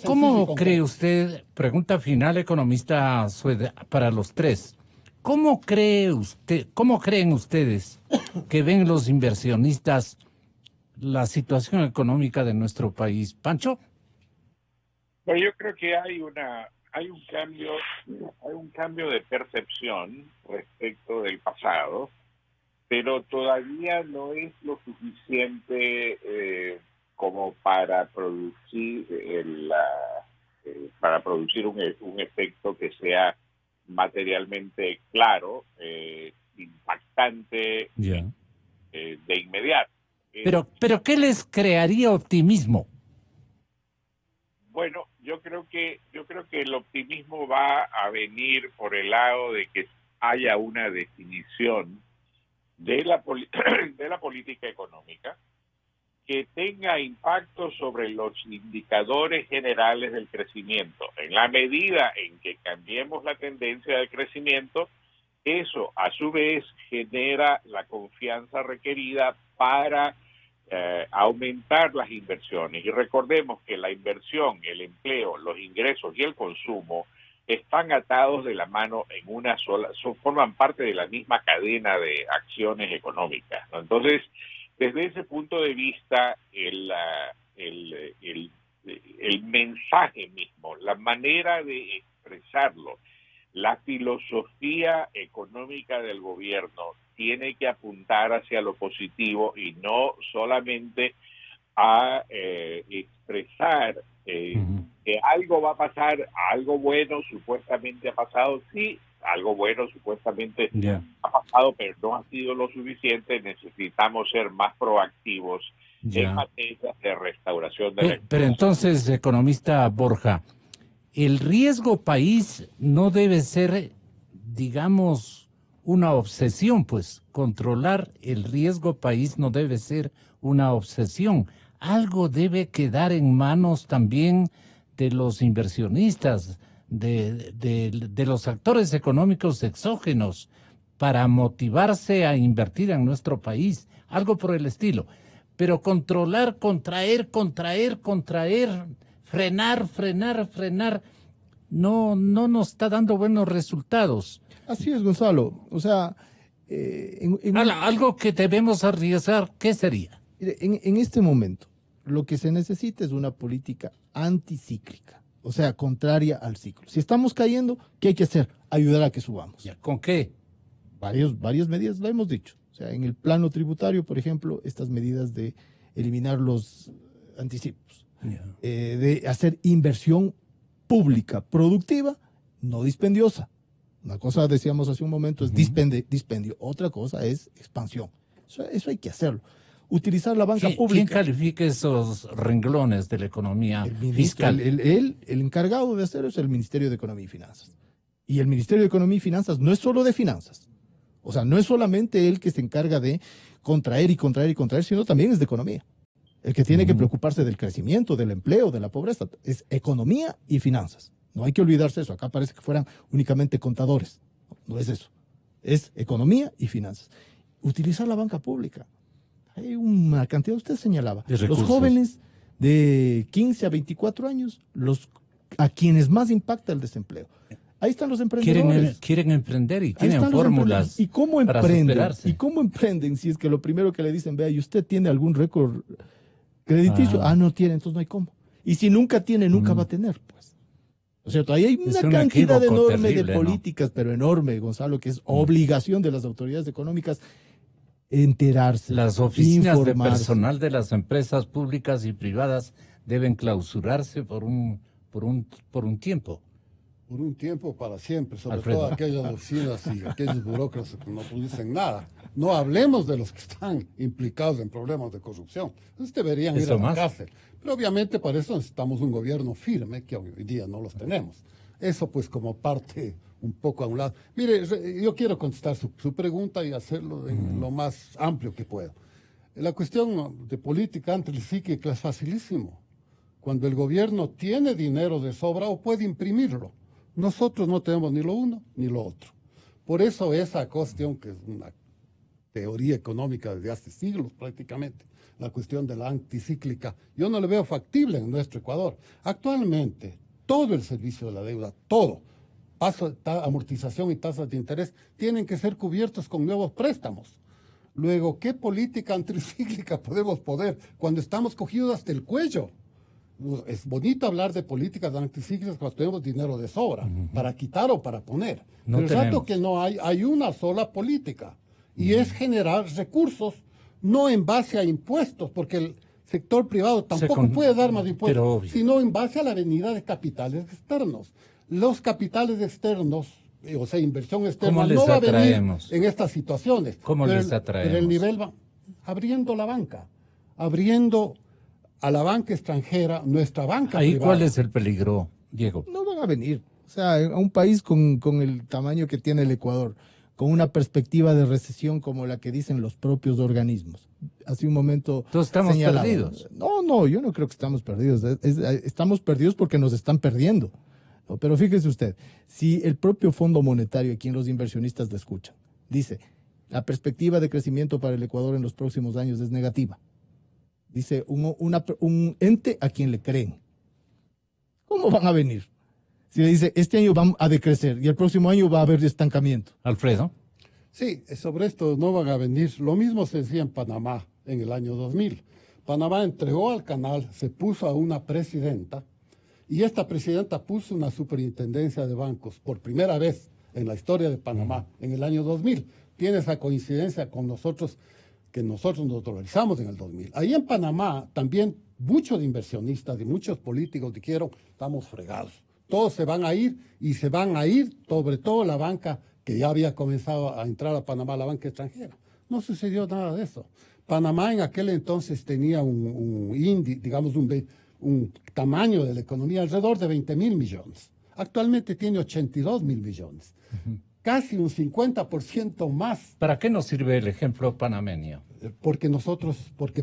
¿Cómo cree usted, pregunta final, economista Sued, para los 3, cómo creen ustedes que ven los inversionistas la situación económica de nuestro país? Pancho. Bueno, yo creo que hay un cambio de percepción respecto del pasado, pero todavía no es lo suficiente como para producir un efecto que sea materialmente claro, impactante de inmediato. Pero ¿qué les crearía optimismo? Bueno, yo creo que el optimismo va a venir por el lado de que haya una definición de la política económica que tenga impacto sobre los indicadores generales del crecimiento. En la medida en que cambiemos la tendencia del crecimiento, eso a su vez genera la confianza requerida para aumentar las inversiones. Y recordemos que la inversión, el empleo, los ingresos y el consumo están atados de la mano en una sola, forman parte de la misma cadena de acciones económicas, ¿no? Entonces, Desde ese punto de vista, el mensaje mismo, la manera de expresarlo, la filosofía económica del gobierno tiene que apuntar hacia lo positivo y no solamente a expresar que algo va a pasar, algo bueno supuestamente ha pasado, sí, algo bueno supuestamente ha pasado, pero no ha sido lo suficiente. Necesitamos ser más proactivos en materia de restauración de la economía. Pero entonces, economista Borja, el riesgo país no debe ser, digamos, una obsesión, pues controlar el riesgo país no debe ser una obsesión. Algo debe quedar en manos también de los inversionistas, de los actores económicos exógenos para motivarse a invertir en nuestro país, algo por el estilo. Pero controlar, contraer, frenar, no nos está dando buenos resultados. Así es, Gonzalo. O sea, algo que debemos arriesgar, ¿qué sería? En este momento, lo que se necesita es una política anticíclica, o sea, contraria al ciclo. Si estamos cayendo, ¿qué hay que hacer? Ayudar a que subamos. ¿Con qué? Varias medidas, lo hemos dicho. O sea, en el plano tributario, por ejemplo, estas medidas de eliminar los anticipos, de hacer inversión pública, productiva, no dispendiosa. Una cosa, decíamos hace un momento, es dispendio. Otra cosa es expansión. Eso hay que hacerlo. Utilizar la banca pública. ¿Quién califica esos renglones de la economía fiscal? El encargado de hacer es el Ministerio de Economía y Finanzas. Y el Ministerio de Economía y Finanzas no es solo de finanzas. O sea, no es solamente él que se encarga de contraer, sino también es de economía. El que tiene que preocuparse del crecimiento, del empleo, de la pobreza, es economía y finanzas. No hay que olvidarse eso. Acá parece que fueran únicamente contadores. No es eso. Es economía y finanzas. Utilizar la banca pública. Hay una cantidad, usted señalaba. Los jóvenes de 15 a 24 años, a quienes más impacta el desempleo. Ahí están los emprendedores. Quieren emprender y tienen fórmulas. ¿Y cómo emprenden? ¿Y cómo emprenden si es que lo primero que le dicen, vea, ¿y usted tiene algún récord crediticio? No tiene, entonces no hay cómo. Y si nunca tiene, nunca va a tener, pues. ¿No es cierto? Ahí hay una cantidad enorme de políticas, pero enorme, Gonzalo, que es obligación de las autoridades económicas enterarse. Las oficinas de personal de las empresas públicas y privadas deben clausurarse por un tiempo. Por un tiempo para siempre, sobre todo aquellas oficinas y aquellos burócratas que no producen nada. No hablemos de los que están implicados en problemas de corrupción. Entonces deberían ir a la cárcel. Pero obviamente para eso necesitamos un gobierno firme, que hoy día no los tenemos. Eso pues como parte un poco a un lado. Mire, yo quiero contestar su pregunta y hacerlo en lo más amplio que puedo. La cuestión de política anticíclica es facilísimo. Cuando el gobierno tiene dinero de sobra o puede imprimirlo. Nosotros no tenemos ni lo uno ni lo otro. Por eso esa cuestión, que es una teoría económica desde hace siglos prácticamente, la cuestión de la anticíclica, yo no le veo factible en nuestro Ecuador. Actualmente, todo el servicio de la deuda, todo, amortización y tasas de interés, tienen que ser cubiertos con nuevos préstamos. Luego, ¿qué política anticíclica podemos poner cuando estamos cogidos hasta el cuello? Es bonito hablar de políticas anticíclicas cuando tenemos dinero de sobra, para quitar o para poner. Pero el rato que no hay una sola política, y es generar recursos, no en base a impuestos, porque el sector privado tampoco puede dar más impuestos, sino en base a la venida de capitales externos. Los capitales externos, o sea, inversión externa, no va a venir en estas situaciones. ¿Cómo les atraemos? Pero el nivel va abriendo la banca, abriendo a la banca extranjera, nuestra banca privada. ¿Ahí cuál es el peligro, Diego? No van a venir. O sea, a un país con el tamaño que tiene el Ecuador, con una perspectiva de recesión como la que dicen los propios organismos. Hace un momento ¿Todos estamos perdidos? No, yo no creo que estamos perdidos. Estamos perdidos porque nos están perdiendo. No, pero fíjese usted, si el propio Fondo Monetario, a quien los inversionistas le escuchan, dice, la perspectiva de crecimiento para el Ecuador en los próximos años es negativa. Dice un ente a quien le creen. ¿Cómo van a venir? Si le dice, este año van a decrecer y el próximo año va a haber estancamiento. Alfredo. Sí, sobre esto no van a venir. Lo mismo se decía en Panamá en el año 2000. Panamá entregó al canal, se puso a una presidenta, y esta presidenta puso una superintendencia de bancos por primera vez en la historia de Panamá en el año 2000. Tiene esa coincidencia con nosotros, que nosotros nos dolarizamos en el 2000. Ahí en Panamá también muchos inversionistas y muchos políticos dijeron, estamos fregados. Todos se van a ir y se van a ir, sobre todo la banca que ya había comenzado a entrar a Panamá, la banca extranjera. No sucedió nada de eso. Panamá en aquel entonces tenía un tamaño de la economía alrededor de 20.000 millones. Actualmente tiene 82.000 millones. Casi un 50% más. ¿Para qué nos sirve el ejemplo panameño? Porque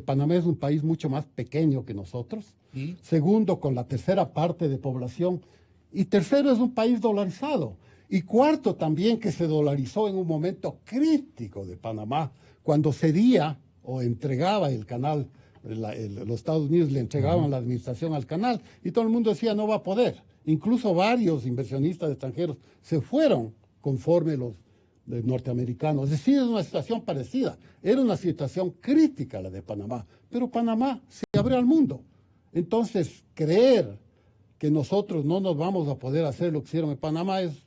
Panamá es un país mucho más pequeño que nosotros. ¿Y? Segundo, con la tercera parte de población. Y tercero, es un país dolarizado. Y cuarto, también que se dolarizó en un momento crítico de Panamá, cuando cedía o entregaba el canal, los Estados Unidos le entregaban la administración al canal, y todo el mundo decía no va a poder. Incluso varios inversionistas extranjeros se fueron conforme los norteamericanos. Es decir, es una situación parecida. Era una situación crítica la de Panamá, pero Panamá se abrió al mundo. Entonces, creer que nosotros no nos vamos a poder hacer lo que hicieron en Panamá es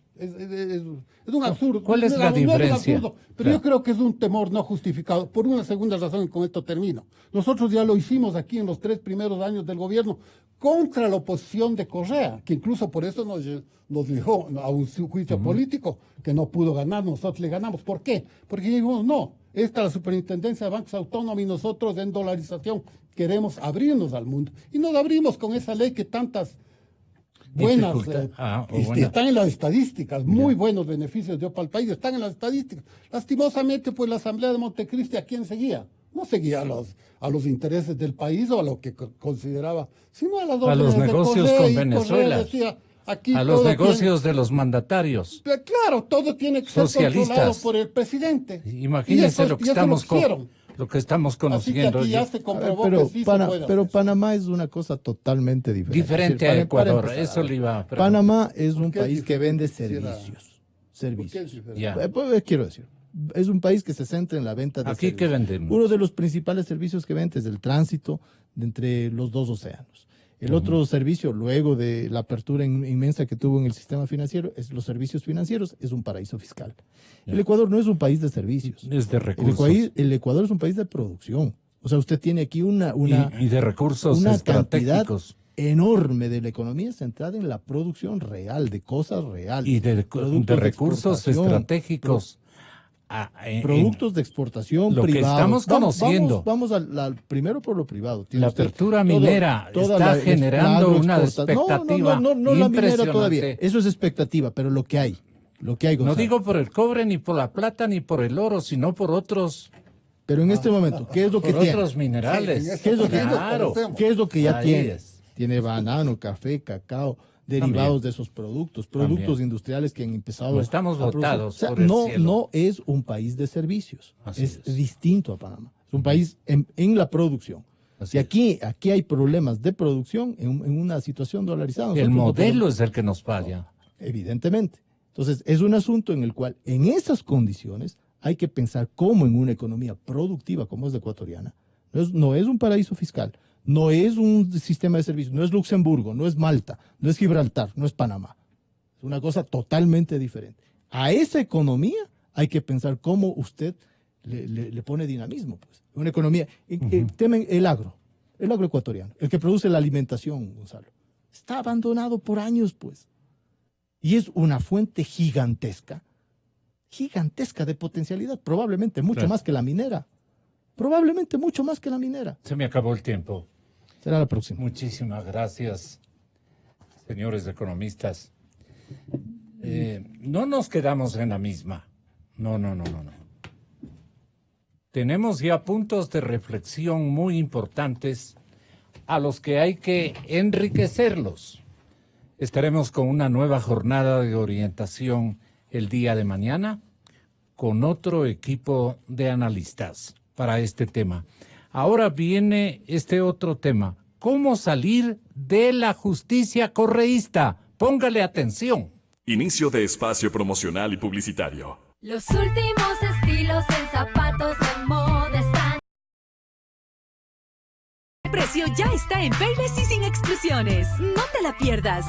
un absurdo. ¿Cuál es la diferencia? Pero claro, yo creo que es un temor no justificado. Por una segunda razón, y con esto termino. Nosotros ya lo hicimos aquí en los 3 primeros años del gobierno contra la oposición de Correa, que incluso por eso nos dejó a un juicio político que no pudo ganar. Nosotros le ganamos. ¿Por qué? Porque dijimos, no, esta es la superintendencia de bancos autónomos y nosotros en dolarización queremos abrirnos al mundo. Y nos abrimos con esa ley que tantas buenas, están en las estadísticas, muy buenos beneficios dio para el país, están en las estadísticas. Lastimosamente, pues la Asamblea de Montecristi, ¿a quién seguía? No seguía a los intereses del país o a lo que consideraba, sino a los negocios con Venezuela, decía, a los negocios de los mandatarios. Claro, todo tiene que ser controlado por el presidente. Imagínense lo que estamos conociendo. Así que aquí ya se comprobó pero Panamá es una cosa totalmente diferente. Diferente a Ecuador, eso le iba a preguntar. Panamá es un país que vende servicios. Quiero decir, es un país que se centra en la venta de servicios. ¿Aquí qué vendemos? Uno de los principales servicios que vende es el tránsito de entre los dos océanos. El otro servicio, luego de la apertura inmensa que tuvo en el sistema financiero, es los servicios financieros, es un paraíso fiscal. El Ecuador no es un país de servicios. Es de recursos. El Ecuador es un país de producción. O sea, usted tiene aquí y de recursos estratégicos enorme de la economía centrada en la producción real, de cosas reales. Y de recursos estratégicos. Productos de exportación lo privados. Que estamos conociendo. Vamos primero por lo privado. La apertura minera está generando una expectativa no la minera todavía. Eso es expectativa, pero lo que hay. No digo por el cobre, ni por la plata, ni por el oro, sino por otros. Pero en este momento, ¿qué es lo que tiene? Otros minerales. Sí, ¿Qué es lo que ya tiene? Tiene banano, café, cacao, derivados de esos productos industriales que han empezado no estamos votados. O sea, no es un país de servicios. Es distinto a Panamá. Es un país en la producción. Y aquí hay problemas de producción en una situación dolarizada. El modelo es el que nos falla. Evidentemente. Entonces, es un asunto en el cual, en esas condiciones, hay que pensar cómo en una economía productiva como es la ecuatoriana, no es un paraíso fiscal, no es un sistema de servicios, no es Luxemburgo, no es Malta, no es Gibraltar, no es Panamá. Es una cosa totalmente diferente. A esa economía hay que pensar cómo usted le pone dinamismo. Pues. Una economía, temen el agro ecuatoriano, el que produce la alimentación, Gonzalo, está abandonado por años, pues. Y es una fuente gigantesca de potencialidad, probablemente mucho más que la minera. Probablemente mucho más que la minera. Se me acabó el tiempo. Será la próxima. Muchísimas gracias, señores economistas. No nos quedamos en la misma. No. Tenemos ya puntos de reflexión muy importantes a los que hay que enriquecerlos. Estaremos con una nueva jornada de orientación el día de mañana con otro equipo de analistas para este tema. Ahora viene este otro tema. ¿Cómo salir de la justicia correísta? Póngale atención. Inicio de espacio promocional y publicitario. Los últimos estilos en zapatos de moda. precio ya está en Payless y sin exclusiones. No te la pierdas.